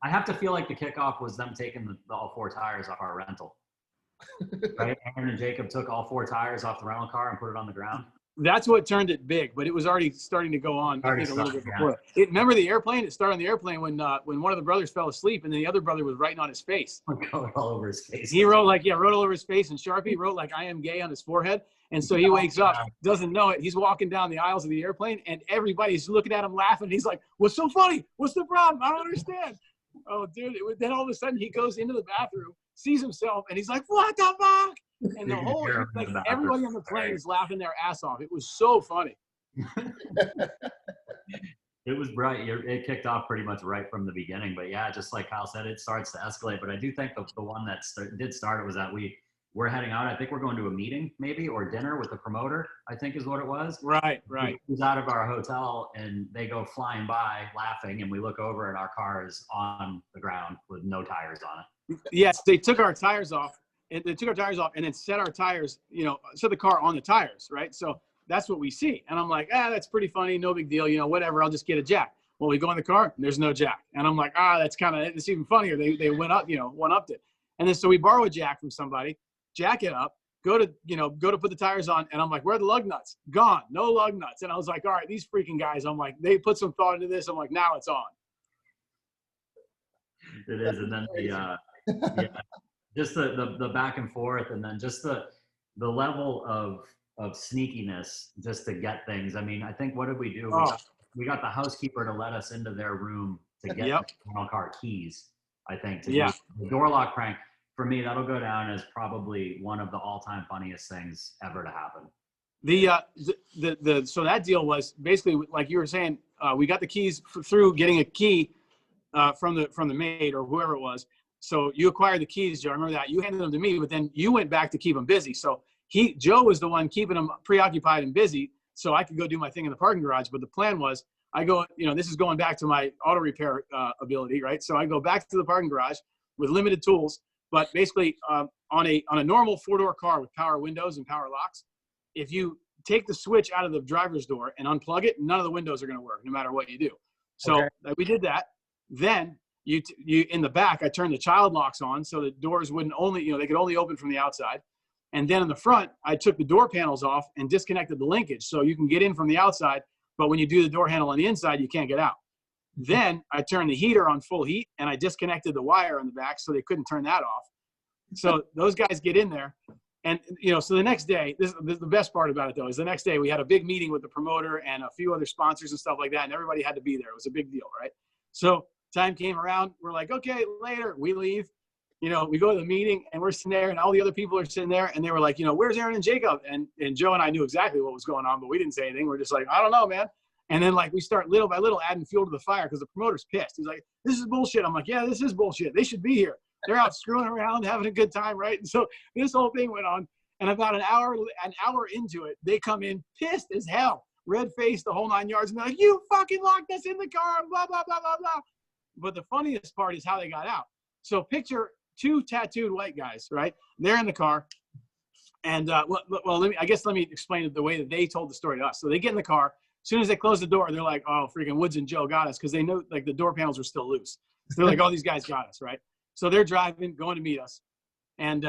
have to feel like the kickoff was them taking all 4 tires off our rental. Right? Aaron and Jacob took all 4 tires off the rental car and put it on the ground. That's what turned it big, but it was already starting to go on. I think a little bit before. Remember the airplane? It started on the airplane when one of the brothers fell asleep, and then the other brother was writing on his face. All over his face. He wrote all over his face, and Sharpie wrote like "I am gay" on his forehead. And so he wakes up, doesn't know it. He's walking down the aisles of the airplane, and everybody's looking at him laughing. He's like, "What's so funny? What's the problem? I don't understand." Oh, dude! Then all of a sudden he goes into the bathroom, sees himself, and he's like, "What the fuck?" And the whole, like, everybody on the plane is laughing their ass off. It was so funny. It was bright. It kicked off pretty much right from the beginning. But yeah, just like Kyle said, it starts to escalate. But I do think the one that did start it was that we're heading out. I think we're going to a meeting maybe, or dinner with the promoter, I think is what it was. Right. He was out of our hotel and they go flying by laughing, and we look over and our car is on the ground with no tires on it. Yes, they took our tires off. And they took our tires off and then set our tires, set the car on the tires, right? So that's what we see. And I'm like, that's pretty funny. No big deal. Whatever. I'll just get a jack. Well, we go in the car and there's no jack. And I'm like, it's even funnier. They went up, one-upped it. And then so we borrow a jack from somebody, jack it up, go to put the tires on. And I'm like, where are the lug nuts? Gone. No lug nuts. And I was like, all right, these freaking guys, I'm like, they put some thought into this. I'm like, now it's on. It is. And then just the back and forth, and then just the level of sneakiness just to get things. I mean, I think, what did we do? We got the housekeeper to let us into their room to get the rental car keys, I think. The door lock prank, for me, that'll go down as probably one of the all-time funniest things ever to happen. So that deal was basically, like you were saying, we got the keys through getting a key from the maid or whoever it was. So you acquired the keys, Joe. I remember that. You handed them to me, but then you went back to keep them busy. So Joe was the one keeping them preoccupied and busy, so I could go do my thing in the parking garage. But the plan was, I go, this is going back to my auto repair ability, right? So I go back to the parking garage with limited tools, but basically on a normal 4-door car with power windows and power locks, if you take the switch out of the driver's door and unplug it, none of the windows are going to work, no matter what you do. So we did that. Then you in the back, I turned the child locks on so the doors wouldn't only, they could only open from the outside. And then in the front, I took the door panels off and disconnected the linkage so you can get in from the outside, but when you do the door handle on the inside, you can't get out. Then I turned the heater on full heat and I disconnected the wire on the back so they couldn't turn that off. So those guys get in there. And, so the next day, this is the best part about it, though, is the next day we had a big meeting with the promoter and a few other sponsors and stuff like that, and everybody had to be there. It was a big deal, right? So time came around. We're like, okay, later. We leave. We go to the meeting, and we're sitting there, and all the other people are sitting there, and they were like, where's Aaron and Jacob? And Joe and I knew exactly what was going on, but we didn't say anything. We're just like, I don't know, man. And then, we start little by little adding fuel to the fire because the promoter's pissed. He's like, this is bullshit. I'm like, yeah, this is bullshit. They should be here. They're out screwing around, having a good time, right? And so this whole thing went on. And about an hour into it, they come in pissed as hell, red-faced, the whole 9 yards. And they're like, you fucking locked us in the car, blah, blah, blah, blah, blah. But the funniest part is how they got out. So picture two tattooed white guys, right? They're in the car. And, let me explain it the way that they told the story to us. So they get in the car. As soon as they close the door, they're like, oh, freaking Woods and Joe got us because they know, the door panels were still loose. So they're like, oh, these guys got us, right? So they're driving, going to meet us. And,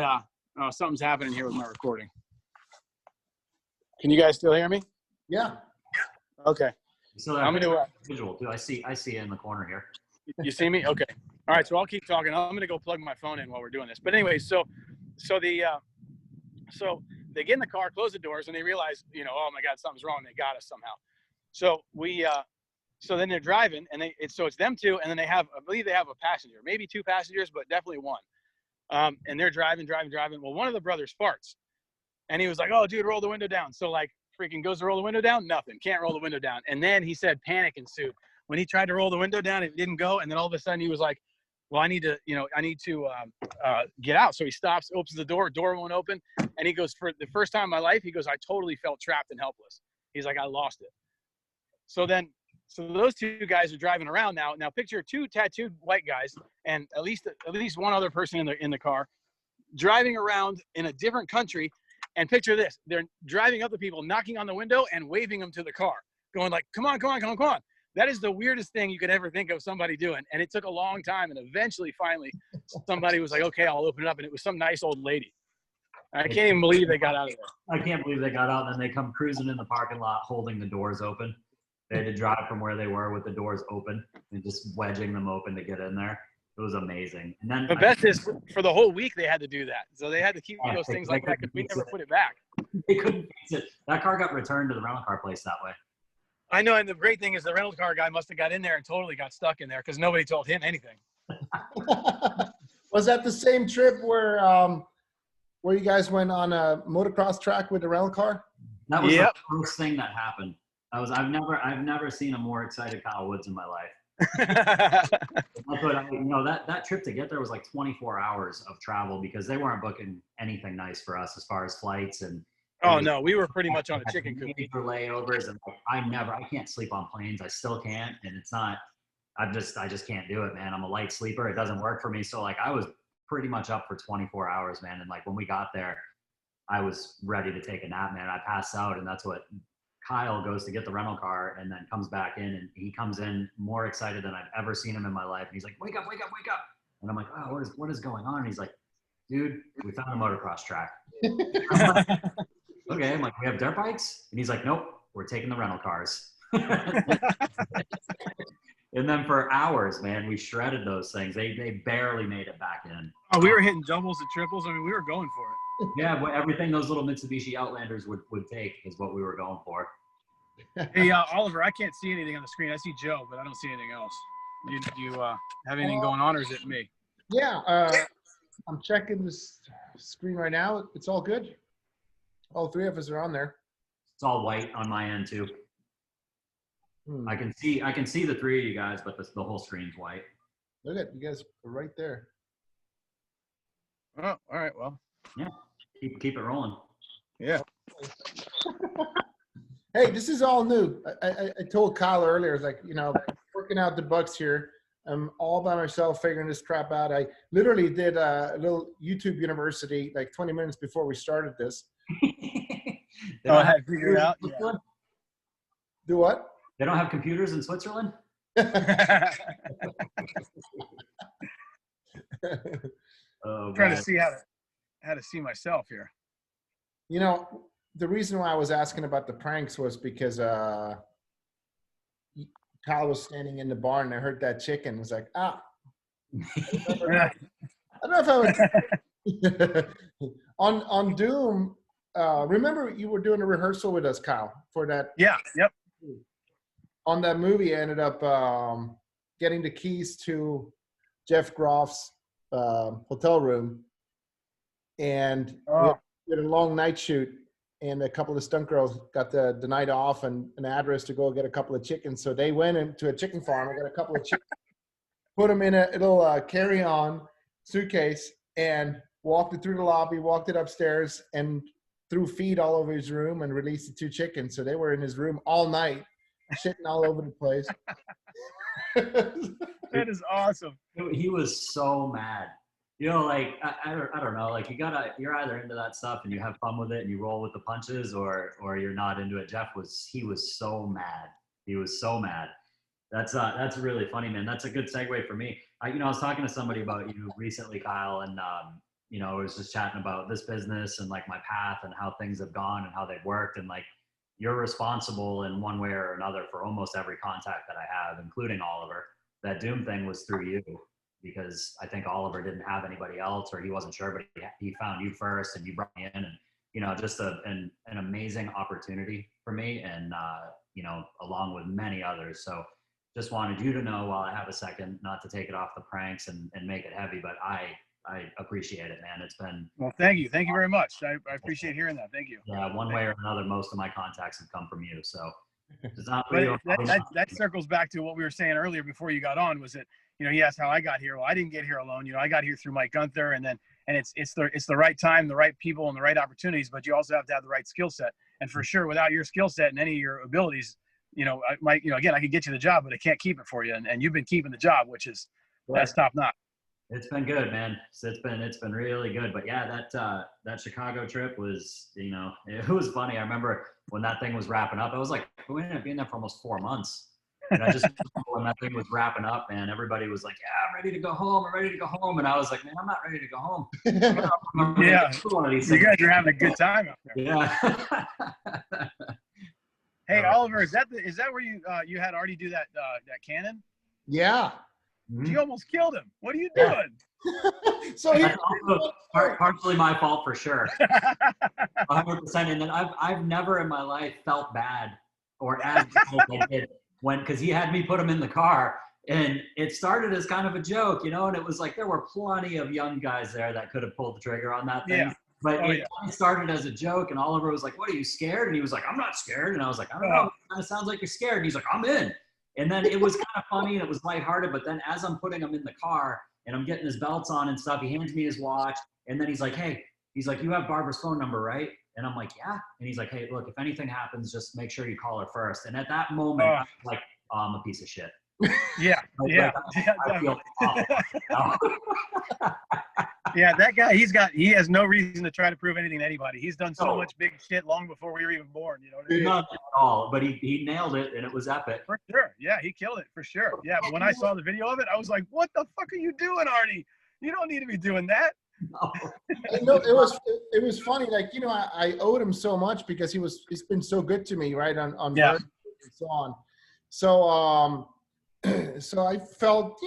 something's happening here with my recording. Can you guys still hear me? Yeah. Okay. So I'm gonna visual too. I see it in the corner here. You see me? Okay. All right. So I'll keep talking. I'm gonna go plug my phone in while we're doing this. But anyway, so they get in the car, close the doors, and they realize, oh my God, something's wrong. They got us somehow. So so then they're driving, and it's them two, and then I believe they have a passenger, maybe two passengers, but definitely one. And they're driving. Well, one of the brothers farts, and he was like, oh, dude, roll the window down. So freaking goes to roll the window down. Nothing. Can't roll the window down. And then he said panic ensued. When he tried to roll the window down, it didn't go. And then all of a sudden he was like, well, I need to get out. So he stops, opens the door won't open. And he goes, for the first time in my life, he goes, I totally felt trapped and helpless. He's like, I lost it. So those two guys are driving around now. Now picture two tattooed white guys and at least one other person in the car driving around in a different country. And picture this, they're driving up to people, knocking on the window and waving them to the car, going like, come on. That is the weirdest thing you could ever think of somebody doing. And it took a long time. And eventually, finally, somebody was like, okay, I'll open it up. And it was some nice old lady. I can't even believe they got out of there. I can't believe they got out. And then they come cruising in the parking lot, holding the doors open. They had to drive from where they were with the doors open and just wedging them open to get in there. It was amazing. And then the best is for the whole week they had to do that. So they had to keep those things like that because we never put it back. They couldn't fix it. That car got returned to the rental car place that way. I know, and the great thing is the rental car guy must have got in there and totally got stuck in there because nobody told him anything. Was that the same trip where you guys went on a motocross track with the rental car? That was the first thing that happened. I've never seen a more excited Kyle Woods in my life. That trip to get there was like 24 hours of travel because they weren't booking anything nice for us as far as flights and. Oh no, we were pretty much on a chicken coop for layovers, and I can't sleep on planes. I still can't, and it's not. I just can't do it, man. I'm a light sleeper. It doesn't work for me. So I was pretty much up for 24 hours, man. And when we got there, I was ready to take a nap, man. I passed out, and that's what. Kyle goes to get the rental car and then comes back in, and he comes in more excited than I've ever seen him in my life. And he's like, wake up. And I'm like, oh, what is going on? And he's like, dude, we found a motocross track. I'm like, okay. I'm like, we have dirt bikes? And he's like, nope, we're taking the rental cars. And then for hours, man, we shredded those things. They barely made it back in. Oh, we were hitting doubles and triples. I mean, we were going for it. Yeah, everything those little Mitsubishi Outlanders would take is what we were going for. Hey, Oliver, I can't see anything on the screen. I see Joe, but I don't see anything else. Do you have anything going on, or is it me? Yeah, I'm checking this screen right now. It's all good. All three of us are on there. It's all white on my end too. I can see the three of you guys, but the whole screen's white. Look at you guys are right there. Oh, all right. Well. Yeah, keep it rolling. Yeah. Hey, this is all new. I told Kyle earlier, I was like, working out the bugs here. I'm all by myself figuring this crap out. I literally did a little YouTube university like 20 minutes before we started this. I had to figure it out. Yeah. Do what? They don't have computers in Switzerland? Oh, Trying man. to see how to see myself here. You know, the reason why I was asking about the pranks was because Kyle was standing in the barn and I heard that chicken. Was like, I don't know if I would. On Doom, remember you were doing a rehearsal with us, Kyle, for that. Yeah. Yep. On that movie, I ended up getting the keys to Jeff Groff's hotel room, and we had a long night shoot, and a couple of stunt girls got the night off and an address to go get a couple of chickens. So they went into a chicken farm and got a couple of chickens, put them in a little carry-on suitcase, and walked it through the lobby, walked it upstairs, and threw feed all over his room and released the 2 chickens. So they were in his room all night, shitting all over the place. That is awesome. He was so mad. You know, like, I don't know, like you're either into that stuff and you have fun with it and you roll with the punches, or you're not into it. He was so mad. He was so mad. That's really funny, man. That's a good segue for me. I was talking to somebody about you recently, Kyle, and I was just chatting about this business and like my path and how things have gone and how they've worked, and like you're responsible in one way or another for almost every contact that I have, including Oliver. That Doom thing was through you, because I think Oliver didn't have anybody else, or he wasn't sure, but he found you first and you brought me in, and just an amazing opportunity for me, and along with many others. So just wanted you to know, while I have a second, not to take it off the pranks and make it heavy, but I appreciate it, man. It's been, well, thank you very much. I appreciate hearing that. Thank you. Yeah, one way or another, most of my contacts have come from you. So it's not But real. that circles back to what we were saying earlier before you got on. Was that, he asked how I got here. Well, I didn't get here alone. I got here through Mike Gunther, and it's the right time, the right people, and the right opportunities. But you also have to have the right skill set. And for sure, without your skill set and any of your abilities, again, I could get you the job, but I can't keep it for you. And you've been keeping the job, which is that's top notch. It's been good, man. It's been really good. But yeah, that Chicago trip was, it was funny. I remember when that thing was wrapping up, I was like, we ended up being there for almost 4 months. And I just, when that thing was wrapping up, man, everybody was like, yeah, I'm ready to go home. I'm ready to go home. And I was like, man, I'm not ready to go home. Yeah. You guys are having a good time out there. Yeah. Hey, Oliver, is that where you had already do that cannon? Yeah. You almost killed him. What are you doing? So that's also partially my fault for sure. 100%. And then I've never in my life felt bad or as bad as I did because he had me put him in the car, and it started as kind of a joke, and it was like there were plenty of young guys there that could have pulled the trigger on that thing. Yeah. But it started as a joke, and Oliver was like, what, are you scared? And he was like, I'm not scared. And I was like, I don't know. It kind of sounds like you're scared. And he's like, I'm in. And then it was kind of funny and it was lighthearted. But then as I'm putting him in the car and I'm getting his belts on and stuff, he hands me his watch. And then he's like, hey, you have Barbara's phone number, right? And I'm like, yeah. And he's like, hey, look, if anything happens, just make sure you call her first. And at that moment, I was like, oh, I'm a piece of shit. Yeah. I feel awful. Yeah, that guy, he has no reason to try to prove anything to anybody. He's done so much big shit long before we were even born. You know what I mean? Not at all, but he nailed it, and it was epic. For sure. Yeah, he killed it, for sure. Yeah, but when I saw the video of it, I was like, what the fuck are you doing, Artie? You don't need to be doing that. No. It was funny. Like, I owed him so much because he's been so good to me, right? On yeah. And so on. So I felt,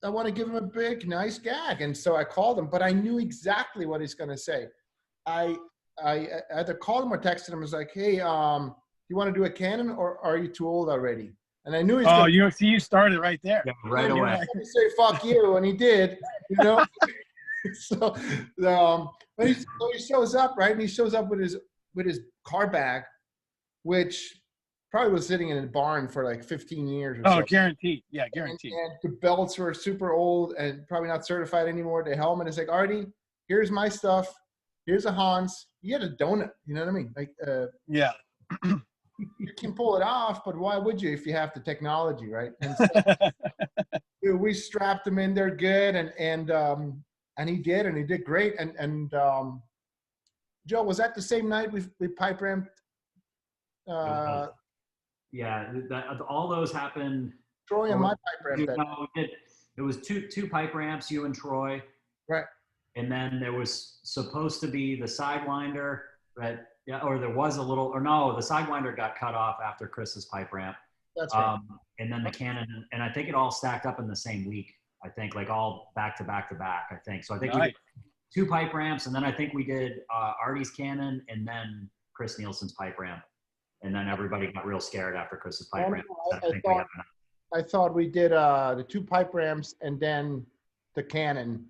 I want to give him a big, nice gag. And so I called him, but I knew exactly what he's going to say. I either called him or texted him. I was like, hey, you want to do a cannon, or are you too old already? And I knew he's going to. You started right there. Yeah, right away. I to say, fuck you. And he did, So when he shows up, right? And he shows up with his car bag, which probably was sitting in a barn for like 15 years or so. Oh, guaranteed. Yeah, guaranteed. And the belts were super old and probably not certified anymore. The helmet is like, Artie, here's my stuff. Here's a Hans. You had a donut. You know what I mean? Like, yeah. You can pull it off, but why would you if you have the technology, right? And so, we strapped him in there good, and he did great. And Joe, was that the same night we pipe ramped? Yeah, all those happened Troy and my pipe ramp. No, we did. It was two pipe ramps, you and Troy. Right. And then there was supposed to be the Sidewinder, right? Yeah, or there was a little, or no, the Sidewinder got cut off after Chris's pipe ramp. That's right. And then the Cannon, and I think it all stacked up in the same week. I think like all back to back to back, I think. So I think we did 2 pipe ramps, and then I think we did Artie's Cannon and then Chris Nielsen's pipe ramp. And then everybody got real scared after Chris's pipe ramp. I thought we did the 2 pipe ramps and then the Cannon.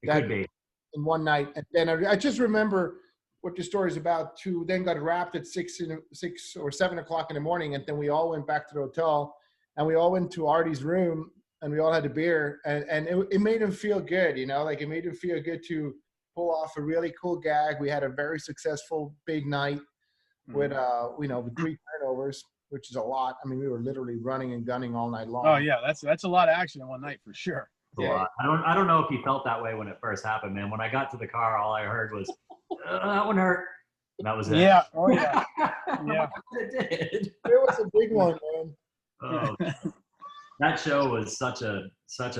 It could be. In one night. And then I just remember what the story's about too. Then got wrapped at 6 or 7 o'clock in the morning. And then we all went back to the hotel and we all went to Artie's room and we all had a beer and it made him feel good, you know, like it made him feel good to pull off a really cool gag. We had a very successful big night with, with 3 turnovers, which is a lot. I mean, we were literally running and gunning all night long. Oh yeah. That's a lot of action in one night for sure. Yeah. I don't know if he felt that way when it first happened, man. When I got to the car, all I heard was, that one hurt. And that was it. Yeah. Oh yeah. Yeah. It did. It was a big one, man. Oh, that show was such a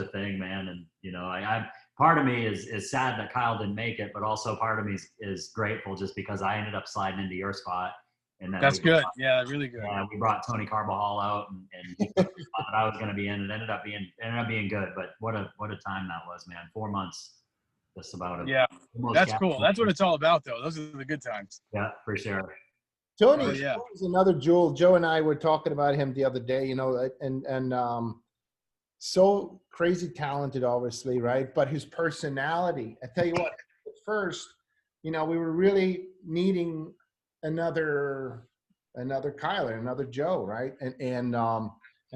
thing, man. And you know, I part of me is sad that Kyle didn't make it, but also part of me is grateful just because I ended up sliding into your spot. And then that's good. Yeah, really good. We brought Tony Carbajal out, and he thought that I was going to be in. It ended up being good. But what a time that was, man. 4 months, just about it. Yeah, that's cool. That's what it's all about, though. Those are the good times. Yeah, for sure. Tony is another jewel. Joe and I were talking about him the other day, you know, and so crazy talented, obviously, right? But his personality. I tell you what, at first, you know, we were really needing another Kyler, another Joe, right? And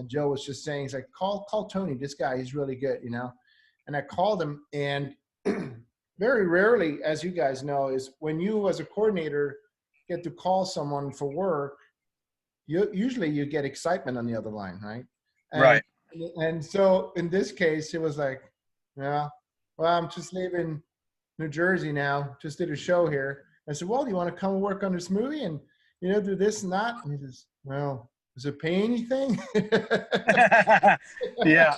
Joe was just saying, he's like, call Tony. This guy, he's really good, you know. And I called him, and very rarely, as you guys know, is when you as a coordinator get to call someone for work, usually you get excitement on the other line, right? Right. And so in this case, it was like, yeah, well, I'm just leaving New Jersey now. Just did a show here. I said, well, do you want to come and work on this movie and, you know, do this and that? And he says, well, does it pay anything? Yeah.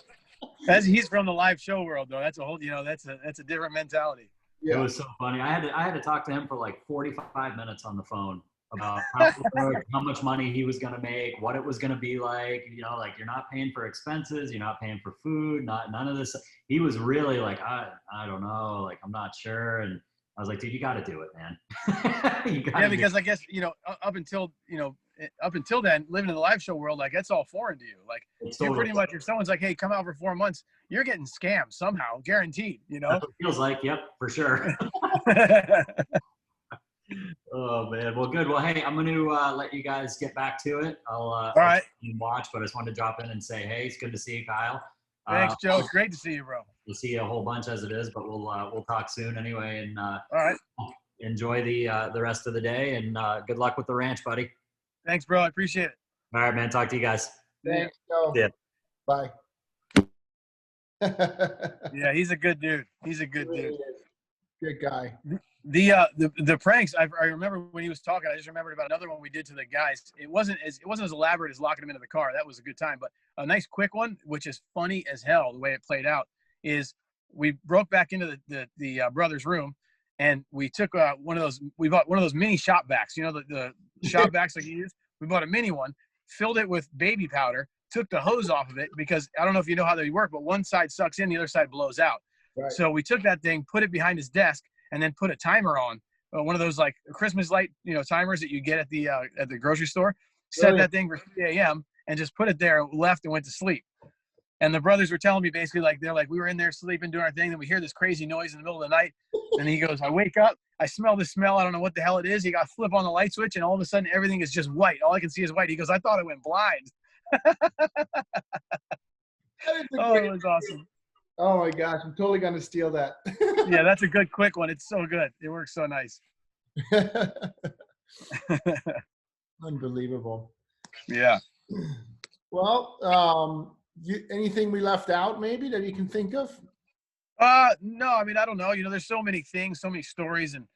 He's from the live show world, though. That's a whole, you know, that's a different mentality. Yeah. It was so funny. I had to talk to him for like 45 minutes on the phone about how much money he was going to make, what it was going to be like, you know, like you're not paying for expenses, you're not paying for food, none of this. He was really like, I don't know, like, I'm not sure. And I was like, dude, you got to do it, man. Because I guess, you know, up until then, living in the live show world, like that's all foreign to you. Like you're pretty much, if someone's like, hey, come out for 4 months, you're getting scammed somehow, guaranteed, you know? That's what it feels like. Yep, for sure. Oh man. Well, good. Well, hey, I'm going to let you guys get back to it. All right. Watch, but I just wanted to drop in and say, hey, it's good to see you, Kyle. Thanks, Joe. It's great to see you, bro. We'll see you a whole bunch as it is, but we'll talk soon anyway. And all right. Enjoy the rest of the day, and good luck with the ranch, buddy. Thanks, bro. I appreciate it. All right, man. Talk to you guys. Thanks, Joe. Yeah. Bye. Yeah, he's a good dude. He's a good dude. Good guy. The pranks, I remember when he was talking, I just remembered about another one we did to the guys. It wasn't as elaborate as locking them into the car. That was a good time. But a nice quick one, which is funny as hell, the way it played out, is we broke back into the brother's room, and we took we bought one of those mini shop vacs, you know, the shop vacs like you use. We bought a mini one, filled it with baby powder, took the hose off of it, because I don't know if you know how they work, but one side sucks in, the other side blows out. Right. So we took that thing, put it behind his desk, and then put a timer on, one of those like Christmas light, you know, timers that you get at the grocery store. Set that thing for 3 a.m. and just put it there, left, and went to sleep. And the brothers were telling me basically, like, they're like, we were in there sleeping, doing our thing, and we hear this crazy noise in the middle of the night. And he goes, I wake up, I smell the smell, I don't know what the hell it is. He got flip on the light switch, and all of a sudden everything is just white. All I can see is white. He goes, I thought I went blind. Oh, it was awesome. Oh my gosh, I'm totally gonna steal that. Yeah, that's a good quick one. It's so good. It works so nice. Unbelievable. Yeah. Well, anything we left out maybe that you can think of? No, I mean, I don't know. You know, there's so many things, so many stories, and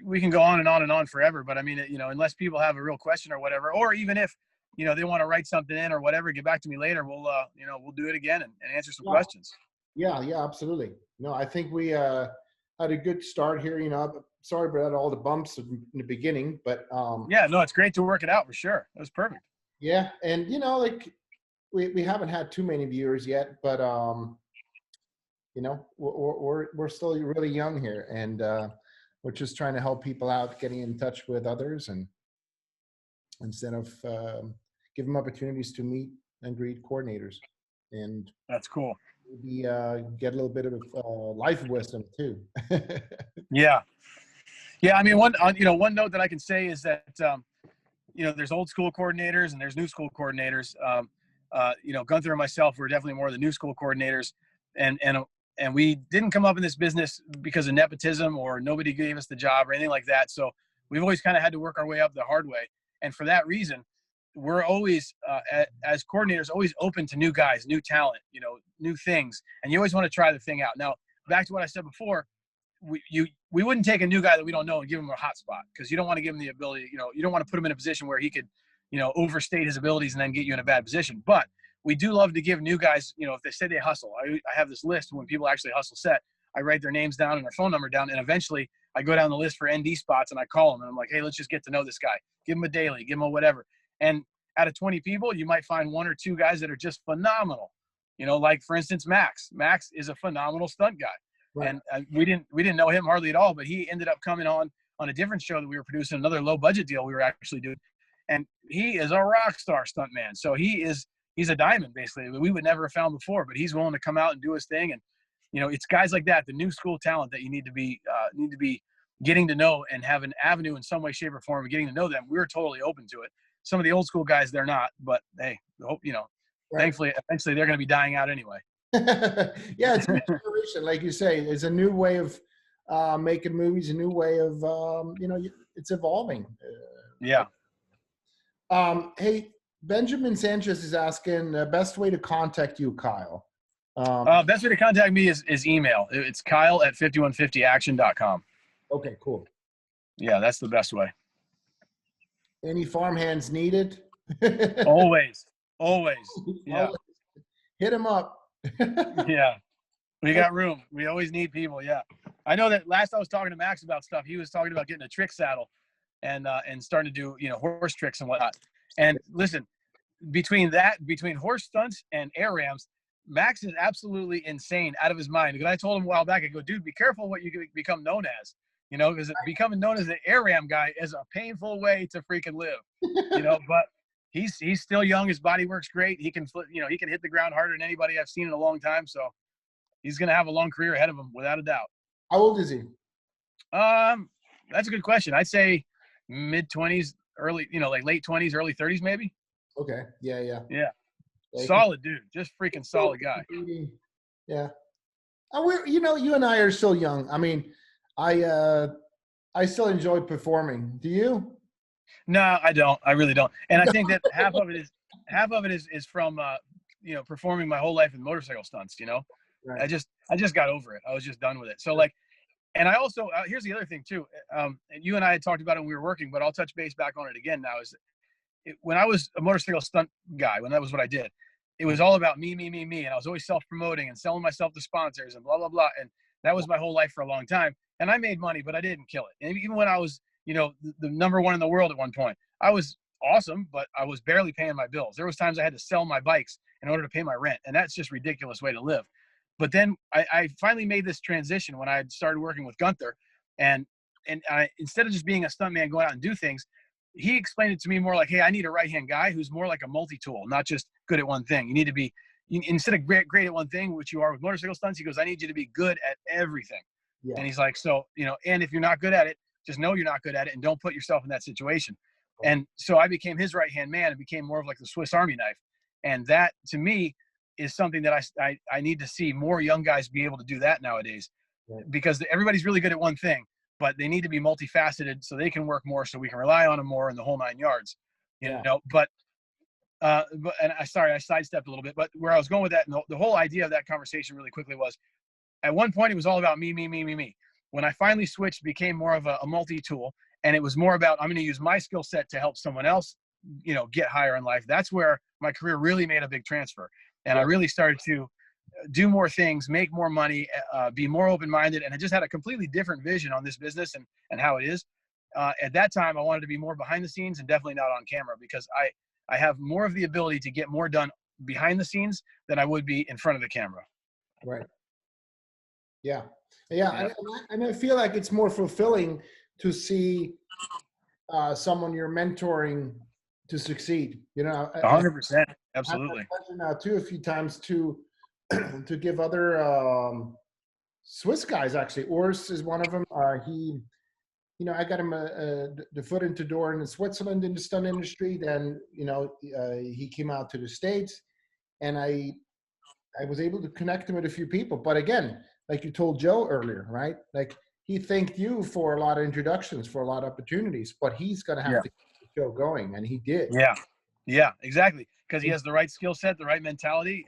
we can go on and on and on forever. But I mean, you know, unless people have a real question or whatever, or even if they want to write something in or whatever, get back to me later. We'll we'll do it again and answer some Yeah. questions. Yeah, absolutely. No, I think we had a good start here. Sorry about all the bumps in the beginning, but Yeah, no, it's great to work it out for sure. It was perfect. yeah, and like we haven't had too many viewers yet, but we're still really young here, and we're just trying to help people out, getting in touch with others, and instead of give them opportunities to meet and greet coordinators, and That's cool. maybe get a little bit of life wisdom too. Yeah. I mean, one note that I can say is that there's old school coordinators and there's new school coordinators. Gunther and myself were definitely more of the new school coordinators, and we didn't come up in this business because of nepotism or nobody gave us the job or anything like that. So we've always kind of had to work our way up the hard way. And for that reason, we're always, as coordinators, always open to new guys, new talent, new things. And you always want to try the thing out. Now, back to what I said before, we wouldn't take a new guy that we don't know and give him a hot spot, because you don't want to give him the ability, you don't want to put him in a position where he could, overstate his abilities and then get you in a bad position. But we do love to give new guys, if they say they hustle. I have this list when people actually hustle set. I write their names down and their phone number down, and eventually I go down the list for ND spots and I call them and I'm like, hey, let's just get to know this guy. Give him a daily, give him a whatever. And out of 20 people, you might find one or two guys that are just phenomenal. Like for instance, Max. Max is a phenomenal stunt guy. Right. And we didn't know him hardly at all, but he ended up coming on a different show that we were producing, another low budget deal we were actually doing. And he is a rock star stunt man. So he's a diamond, basically. We would never have found before, but he's willing to come out and do his thing. And it's guys like that, the new school talent, that you need to be getting to know and have an avenue in some way, shape, or form of getting to know them. We're totally open to it. Some of the old school guys, they're not, but hey, hope right. Thankfully, eventually they're going to be dying out anyway. Yeah, it's a new generation, like you say. It's a new way of making movies, a new way of it's evolving. Yeah. Hey, Benjamin Sanchez is asking the best way to contact you, Kyle. Best way to contact me is email. It's kyle@5150action.com. Okay, cool. Yeah, that's the best way. Any farmhands needed? Always. Yeah. Always. Hit him up. Yeah. We got room. We always need people. Yeah. I know that last I was talking to Max about stuff, he was talking about getting a trick saddle and starting to do, horse tricks and whatnot. And listen, between horse stunts and air rams, Max is absolutely insane, out of his mind. Because I told him a while back, I go, dude, be careful what you become known as, because becoming known as an air ram guy is a painful way to freaking live, but he's still young. His body works great. He can flip, he can hit the ground harder than anybody I've seen in a long time. So he's going to have a long career ahead of him without a doubt. How old is he? That's a good question. I'd say mid-20s, early, like late 20s, early 30s, maybe. Okay. Yeah. Solid dude. Just freaking solid guy. Yeah. And we're, you and I are still young. I mean, I still enjoy performing. Do you? No, I don't. I really don't. And I think that half of it is from performing my whole life in motorcycle stunts. Right. I just got over it. I was just done with it. So and I also here's the other thing too. And you and I had talked about it when we were working, but I'll touch base back on it again now. When I was a motorcycle stunt guy, when that was what I did, it was all about me, and I was always self-promoting and selling myself to sponsors and blah blah blah. And that was my whole life for a long time. And I made money, but I didn't kill it. And even when I was the number one in the world at one point, I was awesome, but I was barely paying my bills. There was times I had to sell my bikes in order to pay my rent, and that's just a ridiculous way to live. But then I finally made this transition when I started working with Gunther, and I, instead of just being a stuntman going out and do things, he explained it to me more like, hey, I need a right-hand guy who's more like a multi-tool, not just good at one thing. You need to be, instead of great at one thing, which you are with motorcycle stunts, he goes, I need you to be good at everything. Yeah. And he's like, so, and if you're not good at it, just know you're not good at it and don't put yourself in that situation. Cool. And so I became his right-hand man and became more of like the Swiss Army knife. And that, to me, is something that I need to see more young guys be able to do that nowadays. Right. Because everybody's really good at one thing, but they need to be multifaceted so they can work more, so we can rely on them more in the whole 9 yards. You know, but I sidestepped a little bit, but where I was going with that, and the whole idea of that conversation really quickly was, at one point it was all about me. When I finally switched, became more of a multi-tool, and it was more about, I'm going to use my skill set to help someone else get higher in life, that's where my career really made a big transfer. And I really started to do more things, make more money, be more open-minded. And I just had a completely different vision on this business and how it is. At that time, I wanted to be more behind the scenes and definitely not on camera, because I have more of the ability to get more done behind the scenes than I would be in front of the camera. Right. Yeah. Yeah. And I feel like it's more fulfilling to see someone you're mentoring to succeed. 100%. Absolutely. I've had pleasure now too a few times to to give other Swiss guys, actually. Urs is one of them. I got him the foot into door in Switzerland in the stunt industry. Then, he came out to the States, and I was able to connect him with a few people. But again, like you told Joe earlier, right? Like, he thanked you for a lot of introductions, for a lot of opportunities, but he's going to have to keep the show going, and he did. Yeah, exactly. Because he has the right skill set, the right mentality,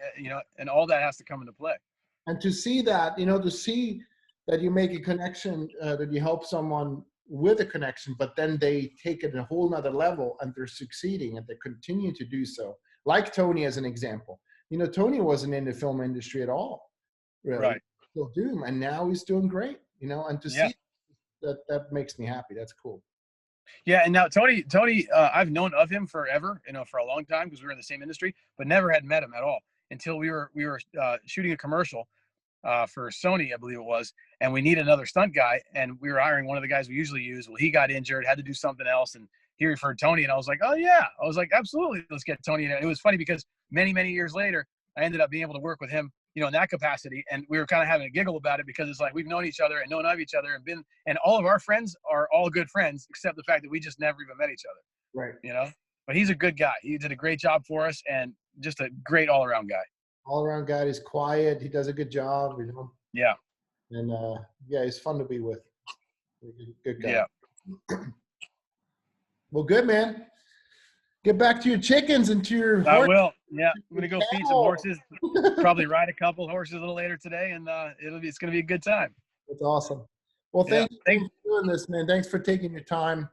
and all that has to come into play. And to see that, to see that you make a connection, that you help someone with a connection, but then they take it a whole nother level and they're succeeding and they continue to do so. Like Tony as an example. Tony wasn't in the film industry at all, really. Right. Still do, and now he's doing great, and to see that makes me happy. That's cool. Yeah, and now Tony, I've known of him forever, for a long time, because we were in the same industry, but never had met him at all until we were shooting a commercial for Sony, I believe it was, and we need another stunt guy, and we were hiring one of the guys we usually use. Well, he got injured, had to do something else, and he referred Tony, and I was like, oh yeah, I was like, absolutely, let's get Tony. And it was funny because many years later, I ended up being able to work with him, in that capacity, and we were kind of having a giggle about it, because it's like we've known each other and known of each other and all of our friends are all good friends, except the fact that we just never even met each other. Right. But he's a good guy. He did a great job for us, and just a great all-around guy. All-around guy. He's quiet. He does a good job. Yeah. And he's fun to be with. Good guy. Yeah. Well, good, man. Get back to your chickens and to your horses. I will. Yeah, I'm gonna go feed some horses. Probably ride a couple horses a little later today, and it's gonna be a good time. That's awesome. Well, thanks for doing this, man. Thanks for taking your time.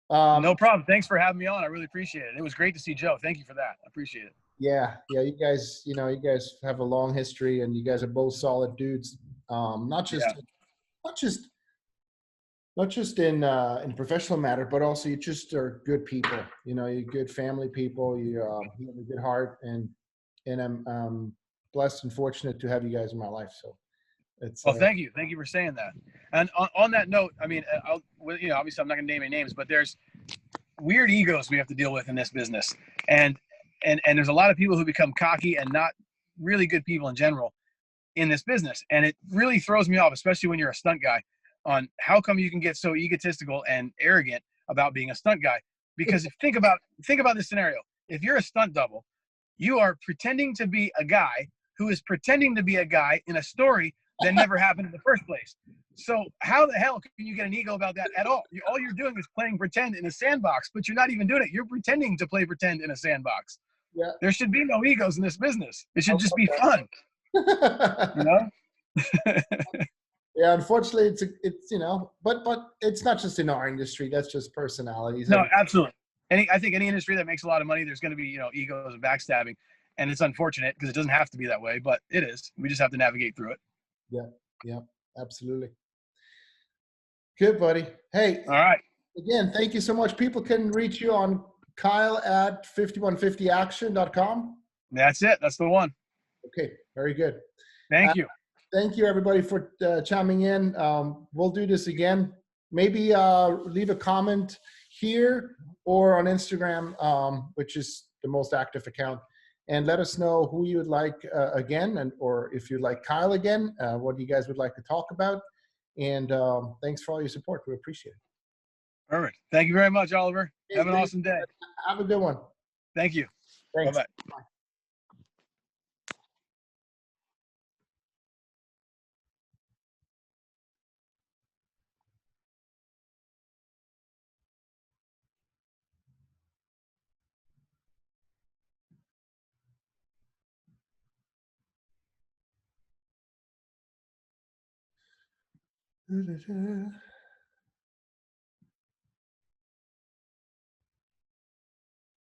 No problem. Thanks for having me on. I really appreciate it. It was great to see Joe. Thank you for that. I appreciate it. Yeah. You guys, you guys have a long history, and you guys are both solid dudes. Not just in professional matter, but also you just are good people. You're good family people. You have a good heart, and I'm blessed and fortunate to have you guys in my life. So it's. Well, thank you for saying that. And on that note, I mean, obviously I'm not going to name any names, but there's weird egos we have to deal with in this business, and there's a lot of people who become cocky and not really good people in general in this business, and it really throws me off, especially when you're a stunt guy, on how come you can get so egotistical and arrogant about being a stunt guy. Because think about this scenario. If you're a stunt double, you are pretending to be a guy who is pretending to be a guy in a story that never happened in the first place. So how the hell can you get an ego about that at all? All you're doing is playing pretend in a sandbox, but you're not even doing it. You're pretending to play pretend in a sandbox. Yeah. There should be no egos in this business. It should just be fun. Yeah, unfortunately, it's but it's not just in our industry. That's just personalities. No, absolutely. I think any industry that makes a lot of money, there's going to be egos and backstabbing, and it's unfortunate because it doesn't have to be that way, but it is. We just have to navigate through it. Yeah, absolutely. Good, buddy. Hey. All right. Again, thank you so much. People can reach you on Kyle@5150action.com. That's it. That's the one. Okay, very good. Thank you. Thank you, everybody, for chiming in. We'll do this again. Maybe leave a comment here or on Instagram, which is the most active account, and let us know who you would like again, or if you'd like Kyle again, what you guys would like to talk about. And thanks for all your support. We appreciate it. Perfect. Thank you very much, Oliver. Have an awesome day. Have a good one. Thank you. Thanks. Bye-bye. Bye. Da-da-da.